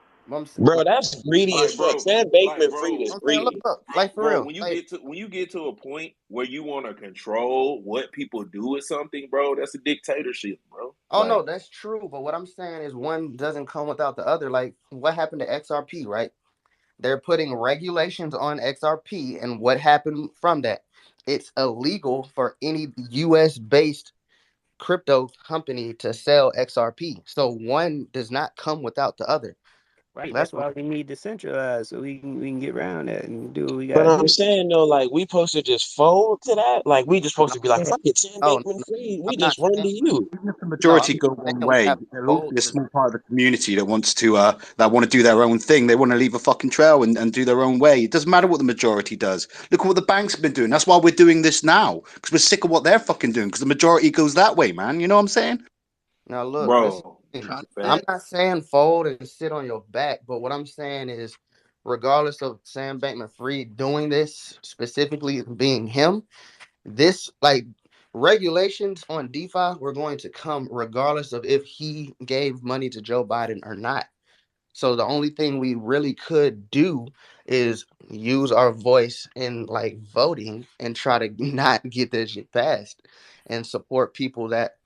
Bro, that's greedy as Like, fuck. bro, Sam like, Bankman Fried is bro, I'm saying, greedy. look, like for bro. real, like When you get to a point where you want to control what people do with something, bro, that's a dictatorship, bro. oh no, Like, that's true. But what I'm saying is one doesn't come without the other. Like what happened to XRP, right? They're putting regulations on XRP, and what happened from that? It's illegal for any U.S. based crypto company to sell XRP. So one does not come without the other. Right. That's That's what. why we need decentralized so we can get around that and do what we But gotta I'm do. saying though, like we supposed to just fold to that. Like we just supposed No, to be like, Yeah. fuck it, Sam oh, Bankman no, Fried. I'm We not just run saying. to you. Even if the No, I'm majority go one saying we way, have to there'll also fold be a to. small part of the community that wants to that want to do their own thing. They want to leave a fucking trail and do their own way. It doesn't matter what the majority does. Look at what the banks have been doing. That's why we're doing this now, because we're sick of what they're fucking doing. Because the majority goes that way, man. You know what I'm saying? Now look, this Bro, thing. Trying to I'm fact. not saying fold and sit on your back, but what I'm saying is, regardless of Sam Bankman-Fried doing this, specifically being him, this like regulations on DeFi were going to come regardless of if he gave money to Joe Biden or not. So the only thing we really could do is use our voice in like voting and try to not get this shit passed and support people that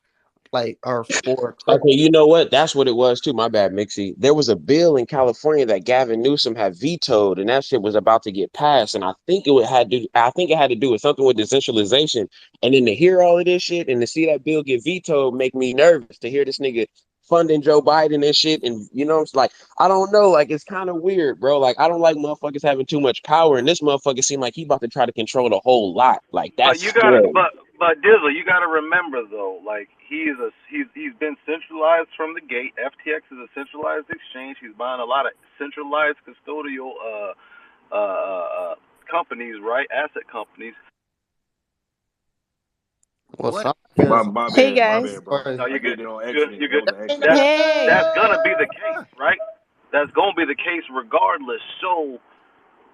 like are for Okay, crypto. you know what? That's what it was too. My bad, Mixie. There was a bill in California that Gavin Newsom had vetoed, and that shit was about to get passed. And I think it had to do with something with decentralization. And then to hear all of this shit and to see that bill get vetoed make me nervous to hear this nigga funding Joe Biden and shit. And you know, it's like I don't know, like it's kind of weird, bro. Like I don't like motherfuckers having too much power, and this motherfucker seemed like he about to try to control the whole lot. Like But that's you gotta, scary. but Dizzle, you gotta remember though, like he's been centralized from the gate. FTX is a centralized exchange. He's buying a lot of centralized custodial companies, right? Asset companies. Well, what? some My is my Hey bad, my guys. bad, bro. or No, I you're good. did it on You good? accident. You're That good. was an That's accident. Hey. that's gonna be the case, right? That's gonna be the case regardless. So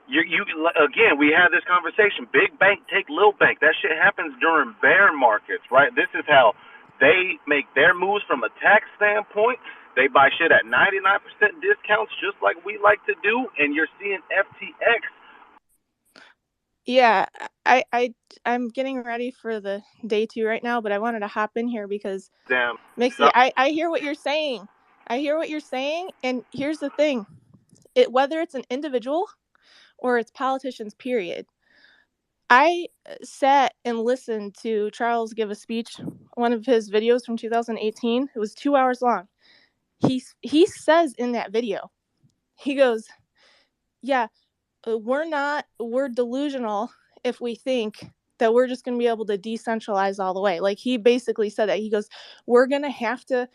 you again, we had this conversation. Big bank take little bank. That shit happens during bear markets, right? This is how they make their moves from a tax standpoint. They buy shit at 99% discounts, just like we like to do. And you're seeing FTX. Yeah, I'm getting ready for the day 2 right now, but I wanted to hop in here because Damn. Mixie, I hear what you're saying. I hear what you're saying, and here's the thing. Whether it's an individual or it's politicians, period. I sat and listened to Charles give a speech, one of his videos from 2018. It was 2 hours long. He says in that video, he goes, "Yeah, we're delusional if we think that we're just going to be able to decentralize all the way." Like he basically said that. He goes, "We're going to have to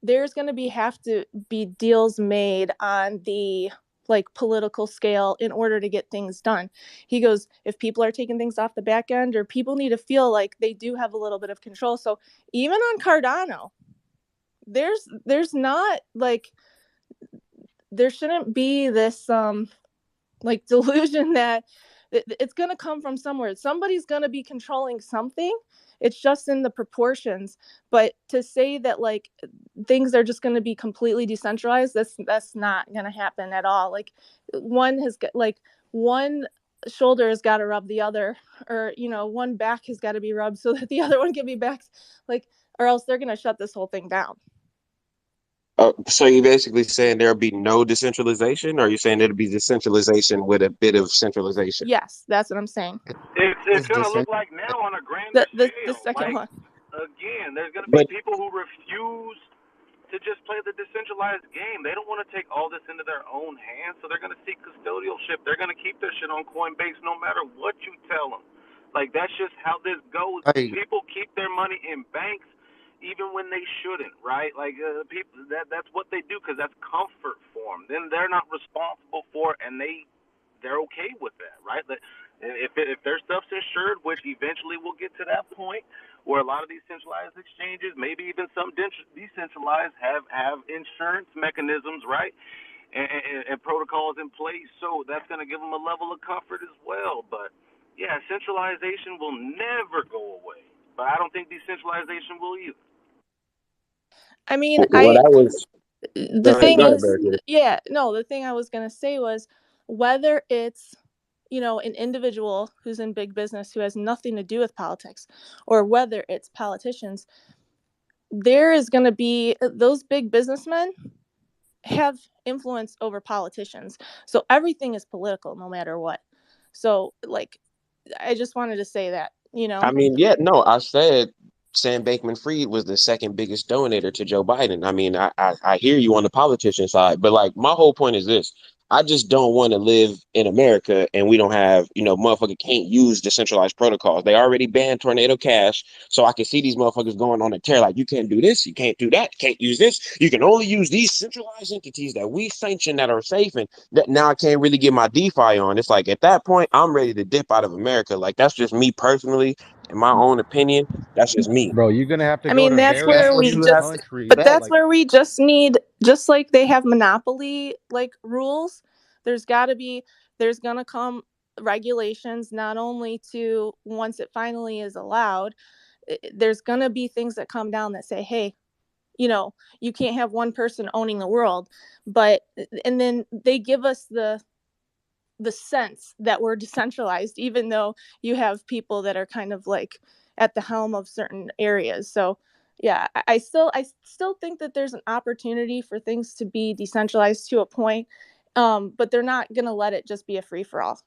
there's going to have to be deals made on the like political scale in order to get things done." He goes, "If people are taking things off the back end, or people need to feel like they do have a little bit of control." So even on Cardano, there's not like there shouldn't be this like delusion that it's going to come from somewhere. Somebody's going to be controlling something. It's just in the proportions. But to say that like things are just going to be completely decentralized, that's not going to happen at all. Like one has got like one shoulder has got to rub the other, or one back has got to be rubbed so that the other one can be back, like, or else they're going to shut this whole thing down. So you're basically saying there'll be no decentralization, or are you saying there'll be decentralization with a bit of centralization? Yes, that's what I'm saying. It's is going to look decent. like now on a grander The scale. second Like, one. again, there's going to be But people who refuse to just play the decentralized game. They don't want to take all this into their own hands, so they're going to seek custodialship. They're going to keep their shit on Coinbase no matter what you tell them. Like, that's just how this goes. Hey, People keep their money in banks even when they shouldn't, right? Like, people that's what they do because that's comfort for them. Then they're not responsible for it, and they're okay with that, right? If their stuff's insured, which eventually we'll get to that point, where a lot of these centralized exchanges, maybe even some decentralized, have insurance mechanisms, right, and protocols in place. So that's going to give them a level of comfort as well. But yeah, centralization will never go away. But I don't think decentralization will either. I mean, what I was the thing go ahead, is, Barricade. the thing I was going to say was whether it's, an individual who's in big business who has nothing to do with politics, or whether it's politicians, there is going to be those big businessmen have influence over politicians. So everything is political no matter what. So like, I just wanted to say that, I mean, yeah, no, I said Sam Bankman-Fried was the second biggest donator to Joe Biden. I mean, I hear you on the politician side, but like my whole point is this. I just don't want to live in America and we don't have, motherfucker can't use decentralized protocols. They already banned Tornado Cash. So I can see these motherfuckers going on a tear like, you can't do this, you can't do that, can't use this. You can only use these centralized entities that we sanction that are safe, and that now I can't really get my DeFi on. It's like at that point, I'm ready to dip out of America. Like that's just me personally, in my own opinion. That's just me. Bro, you're gonna have to I go mean, to that's very That's where what we few you have just, to but countries. expect. that's Like, where we just need, just like they have monopoly like rules, there's got to be, there's going to come regulations, not only to once it finally is allowed, there's going to be things that come down that say, hey, you can't have one person owning the world. But, and then they give us the sense that we're decentralized, even though you have people that are kind of like at the helm of certain areas. So yeah, I still think that there's an opportunity for things to be decentralized to a point, but they're not gonna let it just be a free for all.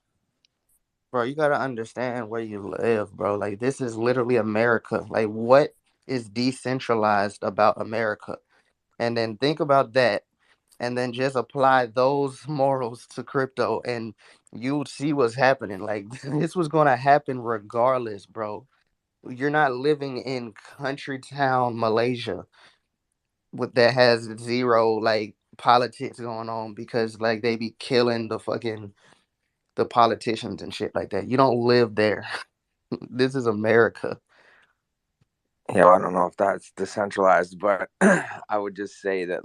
Bro, you gotta understand where you live, bro. Like this is literally America. Like what is decentralized about America? And then think about that, and then just apply those morals to crypto, and you'll see what's happening. Like this was gonna happen regardless, bro. You're not living in country town Malaysia with that has zero like politics going on because like they be killing the politicians and shit like that. You don't live there. This is America. Yeah, I don't know if that's decentralized, but I would just say that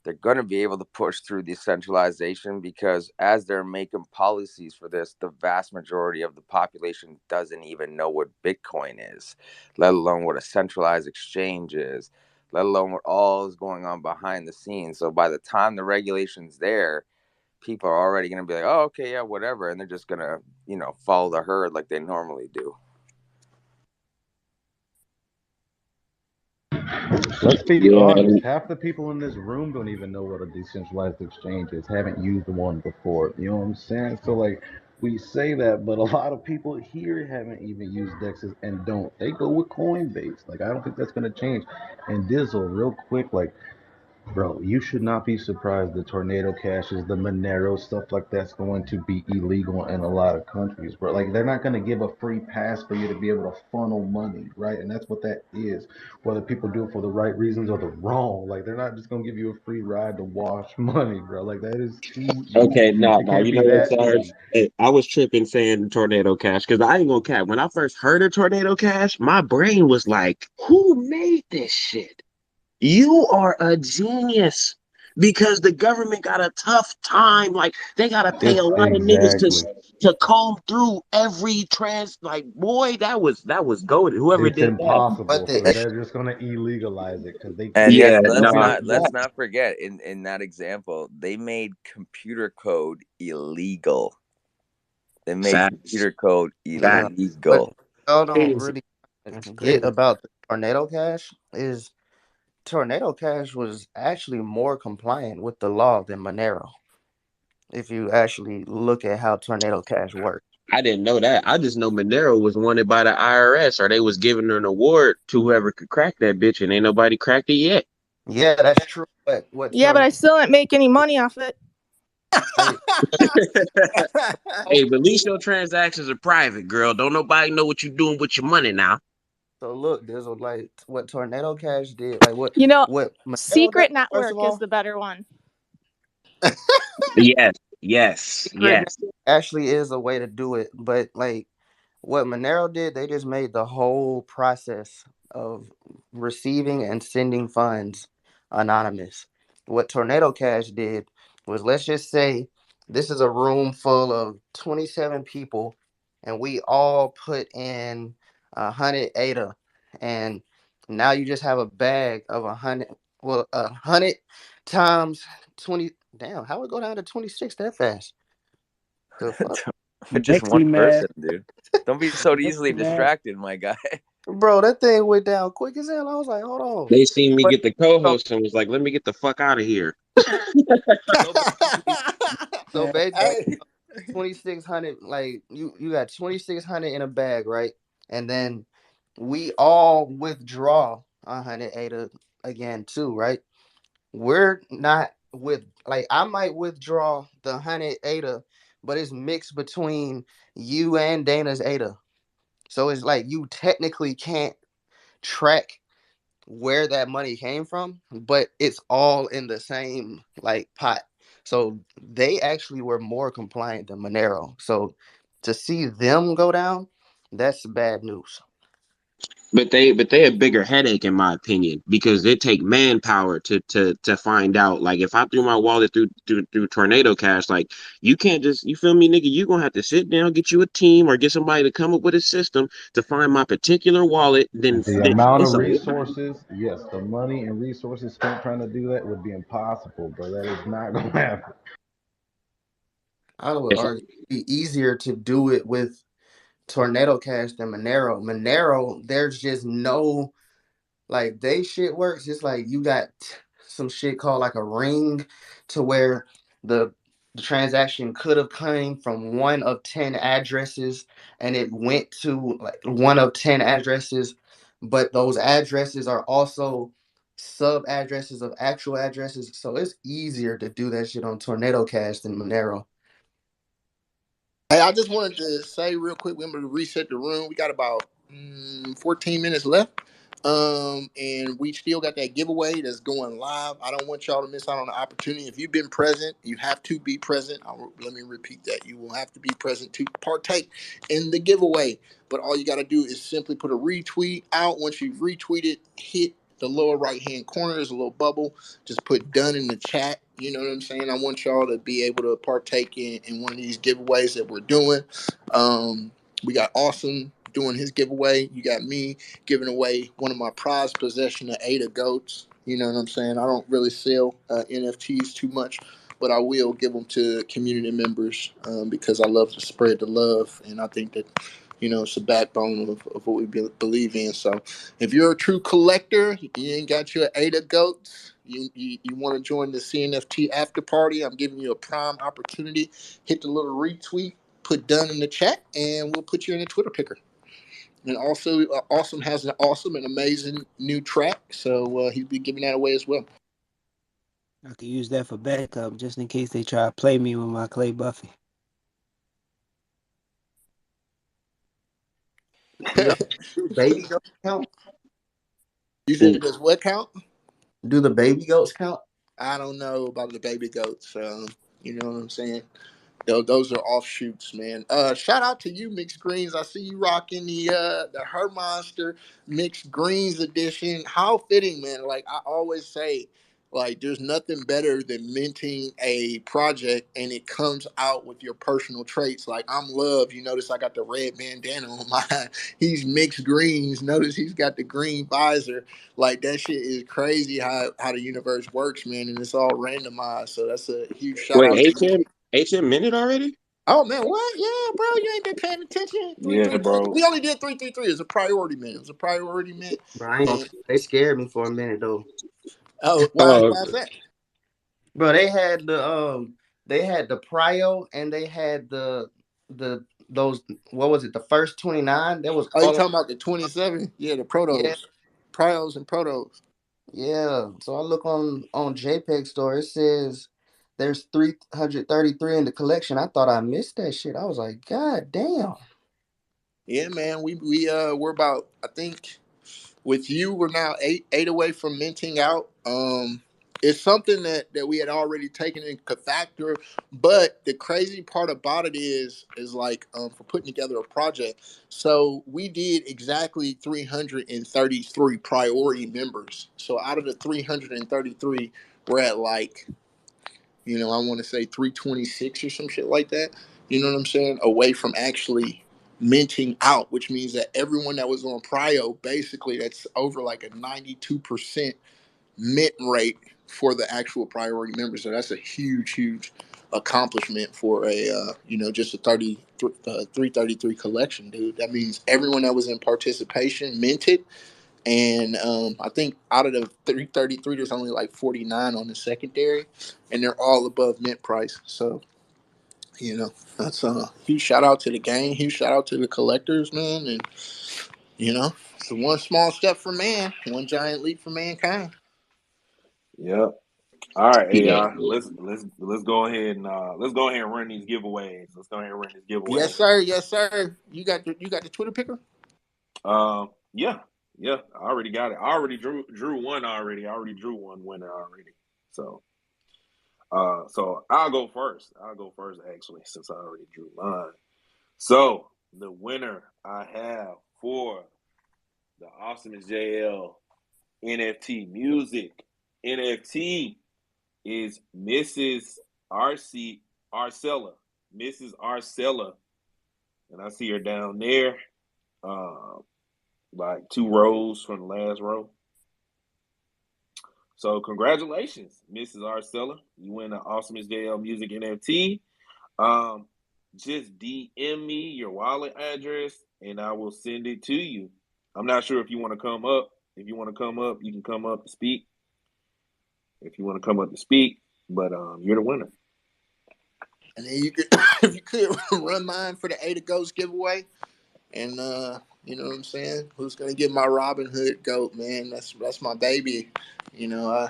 they're going to be able to push through decentralization because as they're making policies for this, the vast majority of the population doesn't even know what Bitcoin is, let alone what a centralized exchange is, let alone what all is going on behind the scenes. So by the time the regulation's there, people are already going to be like, oh, okay, yeah, whatever. And they're just going to, follow the herd like they normally do. let's be Yeah, honest. Half the people in this room don't even know what a decentralized exchange is. Haven't used one before. You know what I'm saying? So like, we say that, but a lot of people here haven't even used Dexes and don't. They go with Coinbase. Like, I don't think that's gonna change. And Dizzle, real quick, like, bro, you should not be surprised the tornado caches, the Monero, stuff like that's going to be illegal in a lot of countries, bro. Like, they're not going to give a free pass for you to be able to funnel money, right? And that's what that is. Whether people do it for the right reasons or the wrong, like, they're not just going to give you a free ride to wash money, bro. Like, that is too okay, easy. no, It no, can't you be know what, that Sarge? easy. Hey, I was tripping saying Tornado Cash because I ain't gonna cap. When I first heard of Tornado Cash, my brain was like, "Who made this shit? You are a genius." Because the government got a tough time. Like they gotta pay a It's lot of niggas exactly. to comb through every like boy, that was goated. Whoever It's did that. But impossible. So the they're just going to illegalize it because they And can't yet, Yeah, do it. no, let's not forget in that example, they made computer code illegal. They made facts, computer code yeah, what illegal. y'all don't facts. really That's get crazy. about the Tornado Cash is Tornado Cash was actually more compliant with the law than Monero. If you actually look at how Tornado Cash works. I didn't know that. I just know Monero was wanted by the IRS, or they was giving an award to whoever could crack that bitch, and ain't nobody cracked it yet. Yeah, that's true. But what Yeah, but Tornado I still didn't make any money off it. like Hey, but at least your transactions are private, girl. Don't nobody know what you're doing with your money now. so look, there's like what Tornado Cash did, like You know, what Monero does, Secret first of Network is all. the better one. Yes, yes, Secret yes. Network actually is a way to do it, but like what Monero did, they just made the whole process of receiving and sending funds anonymous. What Tornado Cash did was, let's just say this is a room full of 27 people, and we all put in 100 ADA, and now you just have a bag of 100. Well, 100 times 20. Damn, how would it go down to 26 that fast? The fuck, With just one Lexi math. person, dude. Don't be so easily Lexi math. distracted, my guy. bro? That thing went down quick as hell. I was like, hold on. They seen me But get the co-host and was like, "Let me get the fuck out of here." so basically, so basically, Hey, 2,600. Like you got 2,600 in a bag, right? And then we all withdraw 100 ADA again too, right? We're not with like I might withdraw the 100 ADA, but it's mixed between you and Dana's ADA. So it's like you technically can't track where that money came from, but it's all in the same like pot. So they actually were more compliant than Monero. So to see them go down, that's bad news. But they a bigger headache in my opinion because it take manpower to find out. Like if I threw my wallet through Tornado Cash, like you can't just you feel me, nigga. You gonna have to sit down, get you a team or get somebody to come up with a system to find my particular wallet. The amount It's of a resources, yes, the money and resources spent trying to do that would be impossible, bro. That is not going to happen. I would it's a, argue it'd be easier to do it with Tornado Cash than Monero. Monero, there's just no like they shit works. It's like you got some shit called like a ring to where the the transaction could have come from one of 10 addresses and it went to like one of 10 addresses, but those addresses are also sub addresses of actual addresses. So it's easier to do that shit on Tornado Cash than Monero. Hey, I just wanted to say real quick, we're going to reset the room. We got about 14 minutes left. And we still got that giveaway that's going live. I don't want y'all to miss out on the opportunity. If you've been present, you have to be present. Let me repeat that. You will have to be present to partake in the giveaway. But all you got to do is simply put a retweet out. Once you've retweeted, hit the lower right hand corner. There's a little bubble. Just put done in the chat. You know what I'm saying? I want y'all to be able to partake in one of these giveaways that we're doing. We got Awesome doing his giveaway. You got me giving away one of my prized possession of Ada goats. You know what I'm saying? I don't really sell NFTs too much, but I will give them to community members because I love to spread the love, and I think that it's the backbone of what we believe in. So, if you're a true collector, you ain't got your Ada goats. You want to join the CNFT after party? I'm giving you a prime opportunity. Hit the little retweet, put done in the chat, and we'll put you in a Twitter picker. And also, Awesome has an awesome and amazing new track, so he'll be giving that away as well. I could use that for backup just in case they try to play me with my Clay Buffy. Do baby goats count? You said does what count? Do the baby goats count? I don't know about the baby goats. You know what I'm saying? Those are offshoots, man. Shout out to you, Mixed Greens. I see you rocking the Her Monster Mixed Greens edition. How fitting, man. Like I always say, like there's nothing better than minting a project and it comes out with your personal traits. Like I'm Love. You notice I got the red bandana on mine. He's Mixed Greens. Notice he's got the green visor. Like that shit is crazy how the universe works, man, and it's all randomized. So that's a huge shout wait, out to you. HM minute already? Oh man, what? Yeah, bro, you ain't been paying attention. Yeah, 333. bro. We only did 333. It's a priority mint. It was a priority mint. Bro, I ain't gonna, And they scared me for a minute though. oh, Oh, why's that? Bro, they had the prio and they had the those what was it, the first 29? That was Oh, you all talking about the 27? Yeah, the yeah, protos, prios and protos. yeah. So I look on JPEG store, it says there's 333 in the collection. I thought I missed that shit. I was like, God damn. Yeah, man. We're about, I think with you, we're now eight away from minting out. It's something that we had already taken in factor, but the crazy part about it is like for putting together a project. So we did exactly 333 priority members. So out of the 333, we're at like I want to say 326 or some shit like that. You know what I'm saying? Away from actually minting out, which means that everyone that was on Prio, basically, that's over like a 92% mint rate for the actual priority members. So that's a huge, huge accomplishment for a just a 333 collection, dude. That means everyone that was in participation minted. And I think out of the 333, there's only like 49 on the secondary, and they're all above mint price. So, that's a huge shout out to the gang, huge shout out to the collectors, man. And You know, it's one small step for man, one giant leap for mankind. Yep. All right, Yeah. AI. Let's go ahead and run these giveaways. Let's go ahead and run these Yes, giveaways. sir. Yes, sir. You got the Twitter picker? Yeah. I already got it. I already drew one already. I already drew one winner already. So I'll go first. Actually, since I already drew mine. So the winner I have for the Awesomeisjayell NFT music NFT is Mrs. Arcella. Mrs. Arcella. And I see her down there, like 2 rows from the last row. So congratulations, Mrs. Arcella. You win the Awesomeisjayell music NFT. Just DM me your wallet address and I will send it to you. I'm not sure if you want to come up. If you want to come up, you can come up to speak. If you want to come up to speak, but you're the winner. And then you could, if you could, run mine for the Ada Ghost giveaway. And you know what I'm saying? Who's gonna get my Robin Hood goat, man? That's my baby. You know,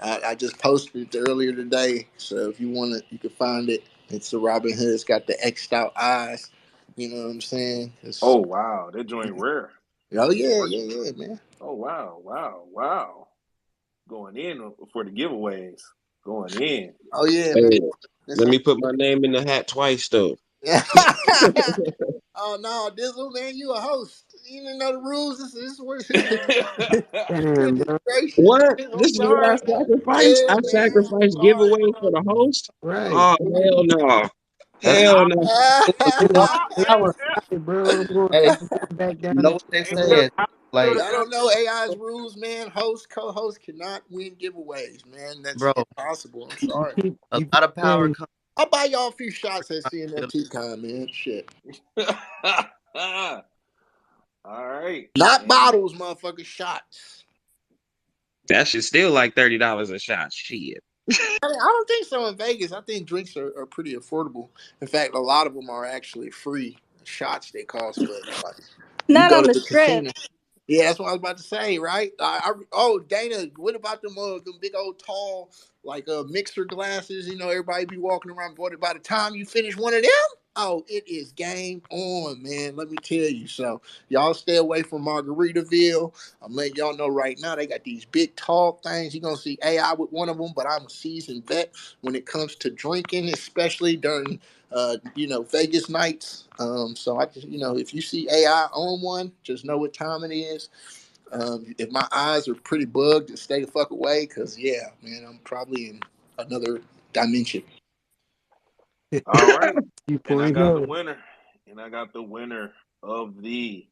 I just posted it earlier today. So if you want it, you can find it. It's the Robin Hood. It's got the X'd out eyes. You know what I'm saying? Oh wow, that joint rare. Oh yeah, man. Oh wow. Going in for the giveaways. Going in. Oh yeah, man. Hey, let me put my name in the hat twice though. Oh no, Dizzle, man, you a host. You didn't know the rules. This is where Damn, bro. What? I'm This is what I sorry. sacrificed? Yeah, I man. I'm sacrificed sorry, giveaway for the host? Right. Oh, hell no. That's Hell no. power. Hey, bro, I'm going Hey, back you down know to what they Hey, say? Is like, Y'all don't know AI's rules, man. Host, co-host cannot win giveaways, man. That's bro, impossible. I'm sorry. a you lot of power playing. comes. I'll buy y'all a few shots at CNFT con, man. Shit. All right. Not And bottles, motherfucker. Shots. That shit's still like $30 a shot. Shit. I don't think so in Vegas. I think drinks are pretty affordable. In fact, a lot of them are actually free shots they cost. But like, you Not go on to the the strip. casino. Yeah, that's what I was about to say, right? Oh, Dana, what about them big old tall like mixer glasses? You know, everybody be walking around. But by the time you finish one of them, oh, it is game on, man. Let me tell you. So y'all stay away from Margaritaville. I'm letting y'all know right now. They got these big tall things. You're gonna see AI with one of them, but I'm a seasoned vet when it comes to drinking, especially during Vegas nights. So I just, if you see AI on one, just know what time it is. If my eyes are pretty bugged, just stay the fuck away, cause yeah, man, I'm probably in another dimension. all right. And I got the 2.0. winner. And I got the winner of the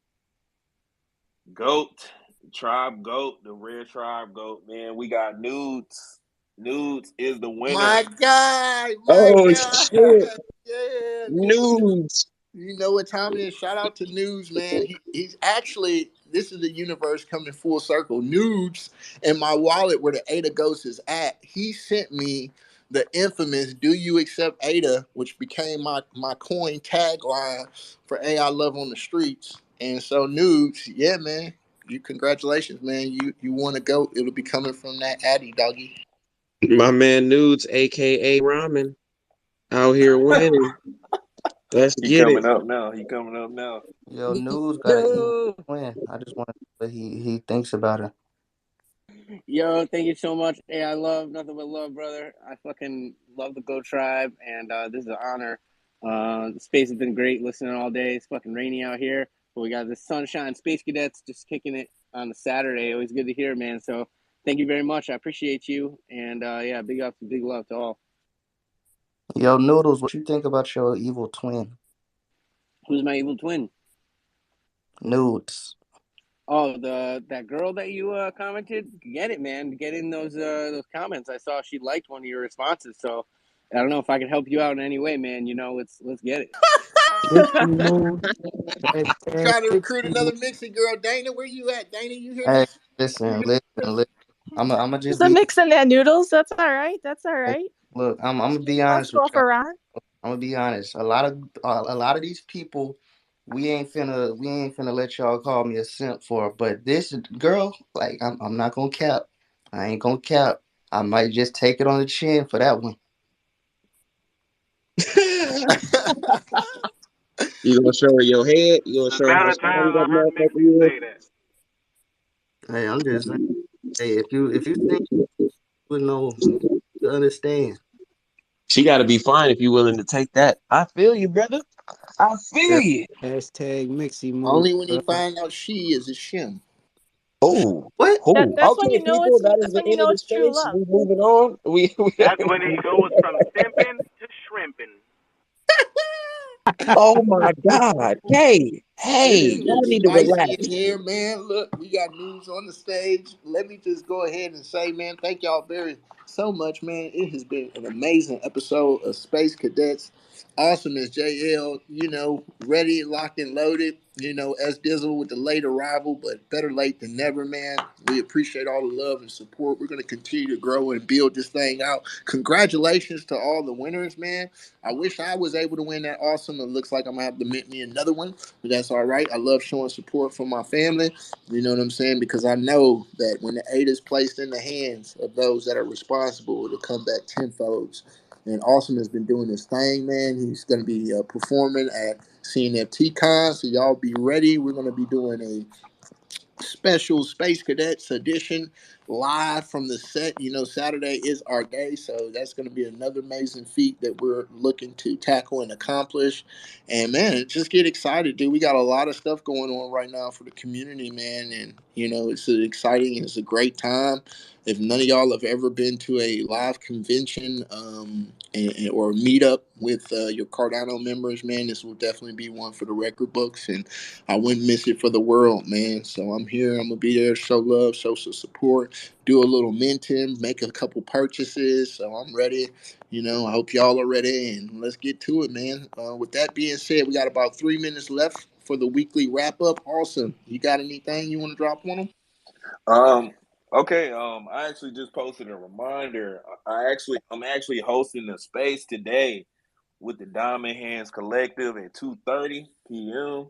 GOAT, Tribe GOAT, the Red Tribe GOAT, man. We got Nudes. Nudes is the winner. My guy, my Oh, guy, shit. yeah, Nudes. you know what time it is. Shout out to Nudes, man. He's actually, this is the universe coming full circle. Nudes in my wallet where the Ada Ghost is at. He sent me the infamous "Do you accept Ada," which became my coin tagline for AI Love on the Streets. And so Nudes, yeah, man. Congratulations, man. You want to go. It'll be coming from that Addy doggy. My man Nudes, a.k.a. Ramen, out here winning. Let's He get it. coming up now. He coming up now. Yo, News got an evil Yo, twin. I just want to know what he thinks about it. yo, thank you so much. Hey, I love nothing but love, brother. I fucking love the Go Tribe, and this is an honor. The space has been great listening all day. It's fucking rainy out here, but we got the sunshine. Space Cadets just kicking it on the Saturday. Always good to hear, man. So thank you very much. I appreciate you, and yeah, big love to all. Yo, Noodles, what you think about your evil twin? Who's my evil twin? Nudes. Oh, that girl that you commented, get it, man. Get in those comments. I saw she liked one of your responses, so I don't know if I can help you out in any way, man. You know, let's get it. Mixing mode. Trying to recruit Mixing another mode. mixing girl. Dana, where you at? Dana, you hear Hey, this? listen. I'm just So be mixing that noodles. That's all right. That's all right. look. I'm gonna be Wants honest to with go y'all. for Ron. I'm gonna be honest. A lot of these people we ain't finna let y'all call me a simp for her. But this girl, like, I'm not gonna cap. I ain't gonna cap. I might just take it on the chin for that one. You gonna show her your head? You gonna The show her how amount of strong times that I heard Nixie motherfucker is? say that. Hey, I'm just saying. Hey, if you think you would know, you understand. She got to be fine if you willing to take that. I feel you, brother. I feel Yeah. you. Hashtag Mixie move, Only when he bro. find out she is a shim. Oh, What? oh. That's when Okay, you know people, that is that's the when you end of know the it's true space. love. We moving on. We That's when it goes from simping to shrimping. oh my God. It Hey, is y'all getting need to spicy in relax. here, man. Look, we got news on the stage. Let me just go ahead and say, man, thank y'all very so much, man. It has been an amazing episode of Space Cadets. Awesome as JL, ready, locked, and loaded. As Dizzle with the late arrival, but better late than never, man. We appreciate all the love and support. We're going to continue to grow and build this thing out. Congratulations to all the winners, man. I wish I was able to win that awesome. It looks like I'm going to have to mint me another one, but that's all right. I love showing support for my family. You know what I'm saying? Because I know that when the aid is placed in the hands of those that are responsible, it'll come back tenfold. And Awesome has been doing his thing, man. He's going to be performing at CNFT Con, so y'all be ready. We're going to be doing a special Space Cadets edition live from the set. Saturday is our day, so that's going to be another amazing feat that we're looking to tackle and accomplish. And man, just get excited, dude. We got a lot of stuff going on right now for the community, man. And it's exciting and it's a great time. If none of y'all have ever been to a live convention or meetup with your Cardano members, man, this will definitely be one for the record books. And I wouldn't miss it for the world, man. So I'm here. I'm gonna be there, show love, show some support, do a little minting, make a couple purchases. So I'm ready. I hope y'all are ready, and let's get to it, man. With that being said, we got about 3 minutes left for the weekly wrap up. Awesome. You got anything you want to drop on them? Okay. I actually just posted a reminder. I'm actually hosting a space today with the Diamond Hands Collective at 2:30 p.m.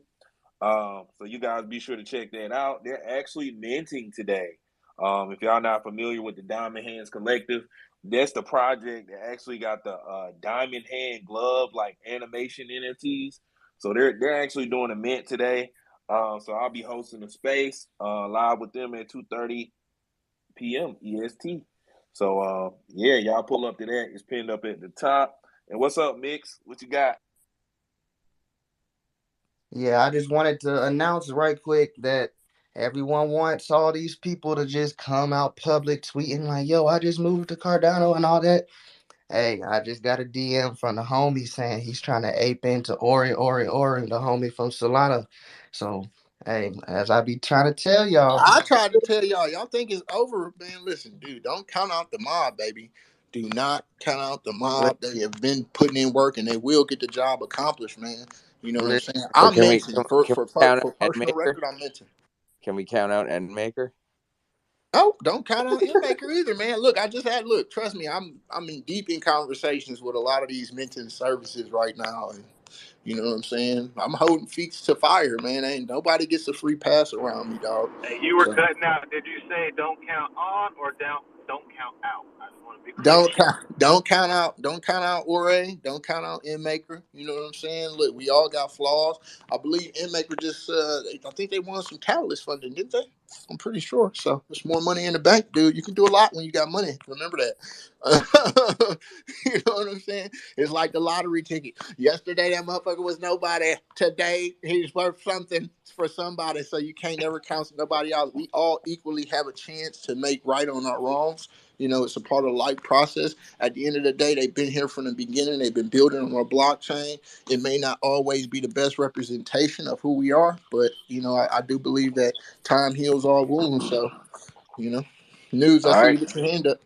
So you guys be sure to check that out. They're actually minting today. If y'all not familiar with the Diamond Hands Collective, that's the project that actually got the Diamond Hand glove like animation NFTs. So they're actually doing a mint today. So I'll be hosting a space live with them at 2:30 p.m. EST. So yeah, y'all pull up to that. It's pinned up at the top. And what's up, Mix? What you got? Yeah, I just wanted to announce right quick that everyone wants all these people to just come out public tweeting like, yo, I just moved to Cardano and all that. Hey, I just got a DM from the homie saying he's trying to ape into Ori, the homie from Solana. So, hey, as I be trying to tell y'all, I tried to tell y'all. Y'all think it's over, man. Listen, dude, don't count out the mob, baby. Do not count out the li- mob. They have been putting in work, and they will get the job accomplished, man. You know what I'm li- saying? So I'm can we mentioning can, for can for we count for out personal Endmaker? record. I'm mentioning. Can we count out Endmaker? Oh, don't count out Inmaker either, man. Look, trust me, I'm in deep in conversations with a lot of these mentoring services right now, and you know what I'm saying. I'm holding feet to fire, man. Ain't nobody gets a free pass around me, dog. Hey, you were So cutting out. Did you say don't count on or don't count out? I just want to be clear. don't count out Ore. Don't count out Inmaker. You know what I'm saying. Look, we all got flaws. I believe Inmaker just I think they won some catalyst funding, didn't they? I'm pretty sure. So there's more money in the bank, dude. You can do a lot when you got money. Remember that. You know what I'm saying? It's like the lottery ticket. Yesterday that motherfucker was nobody. Today he's worth something for somebody. So you can't never count nobody out. We all equally have a chance to make right on our wrongs. It's a part of the life process. At the end of the day, they've been here from the beginning. They've been building on our blockchain. It may not always be the best representation of who we are, but I do believe that time heals all wounds. So, you know, News, I All see right. you with your hand up.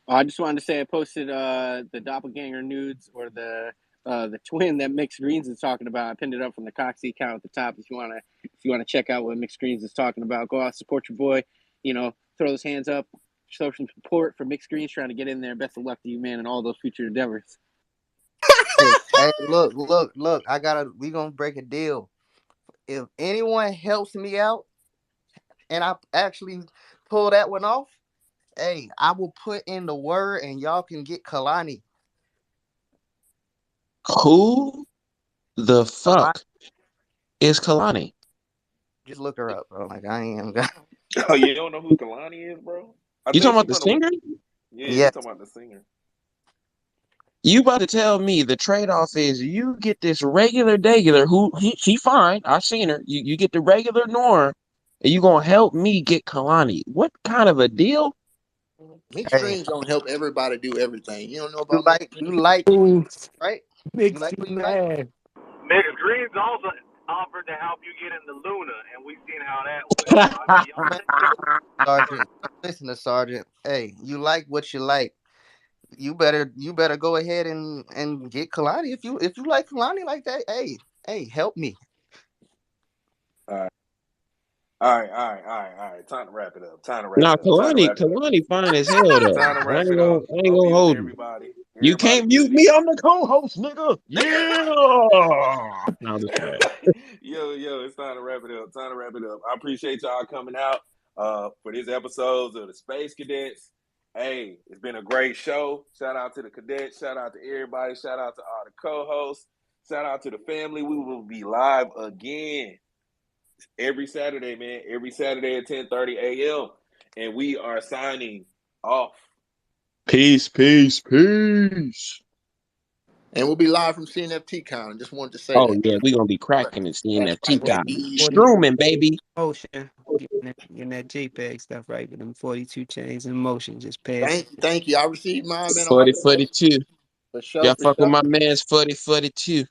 I just wanted to say I posted the doppelganger nudes or the twin that Mixed Greens is talking about. I pinned it up from the Coxie account at the top. If you wanna check out what Mixed Greens is talking about, go out, support your boy. Throw those hands up, show some support for Mixed Greens trying to get in there. Best of luck to you, man, and all those future endeavors. hey, Hey, look. We gonna break a deal. If anyone helps me out and I actually pull that one off, hey, I will put in the word and y'all can get Kalani. Who the Kalani. fuck is Kalani? Just look her up, bro. Like I ain't. Oh, you don't know who Kalani is, bro? I You think talking she about the from the. singer? Yeah, we Yes. talking about the singer. You about to tell me the trade-off is you get this regular who she fine. I seen her. You get the regular Norm, and you gonna help me get Kalani. What kind of a deal? Mixed Hey, greens don't help everybody do everything. You don't know you about mixed like greens? you like Ooh, right? You makes like you what you like? mad. Mixed Greens also offered to help you get in the Luna, and we seen how that went. So I mean, y'all. Man, Sergeant. Listen to Sergeant. Hey, you like what you like. You better go ahead and get Kalani if you like Kalani like that. Hey, help me. All right, all right. Time to wrap it up. Time to wrap Nah, it up. Time to wrap it up. Kalani fine as hell though. Time to I wrap ain't it gonna up. I ain't I'm gonna muting hold you. everybody. You Everybody can't mute muted. me. I'm the co-host, nigga. Yeah. No, this bad. Yo, it's time to wrap it up. Time to wrap it up. I appreciate y'all coming out for this episode of the Space Cadets. Hey, it's been a great show. Shout out to the cadets. Shout out to everybody. Shout out to all the co-hosts. Shout out to the family. We will be live again every Saturday, man. Every Saturday at 10:30 a.m. And we are signing off. Peace. And we'll be live from CNFT Con. Just wanted to say Oh that. yeah, we gonna be cracking the That's CNFT right, guy. baby. 40 Strooming, baby. motion. Getting that JPEG stuff right with them 42 chains in motion. Just pay attention. Thank you. I received mine, man, on my 40 42. for sure, Y'all for fuck with sure. my man's 40 42.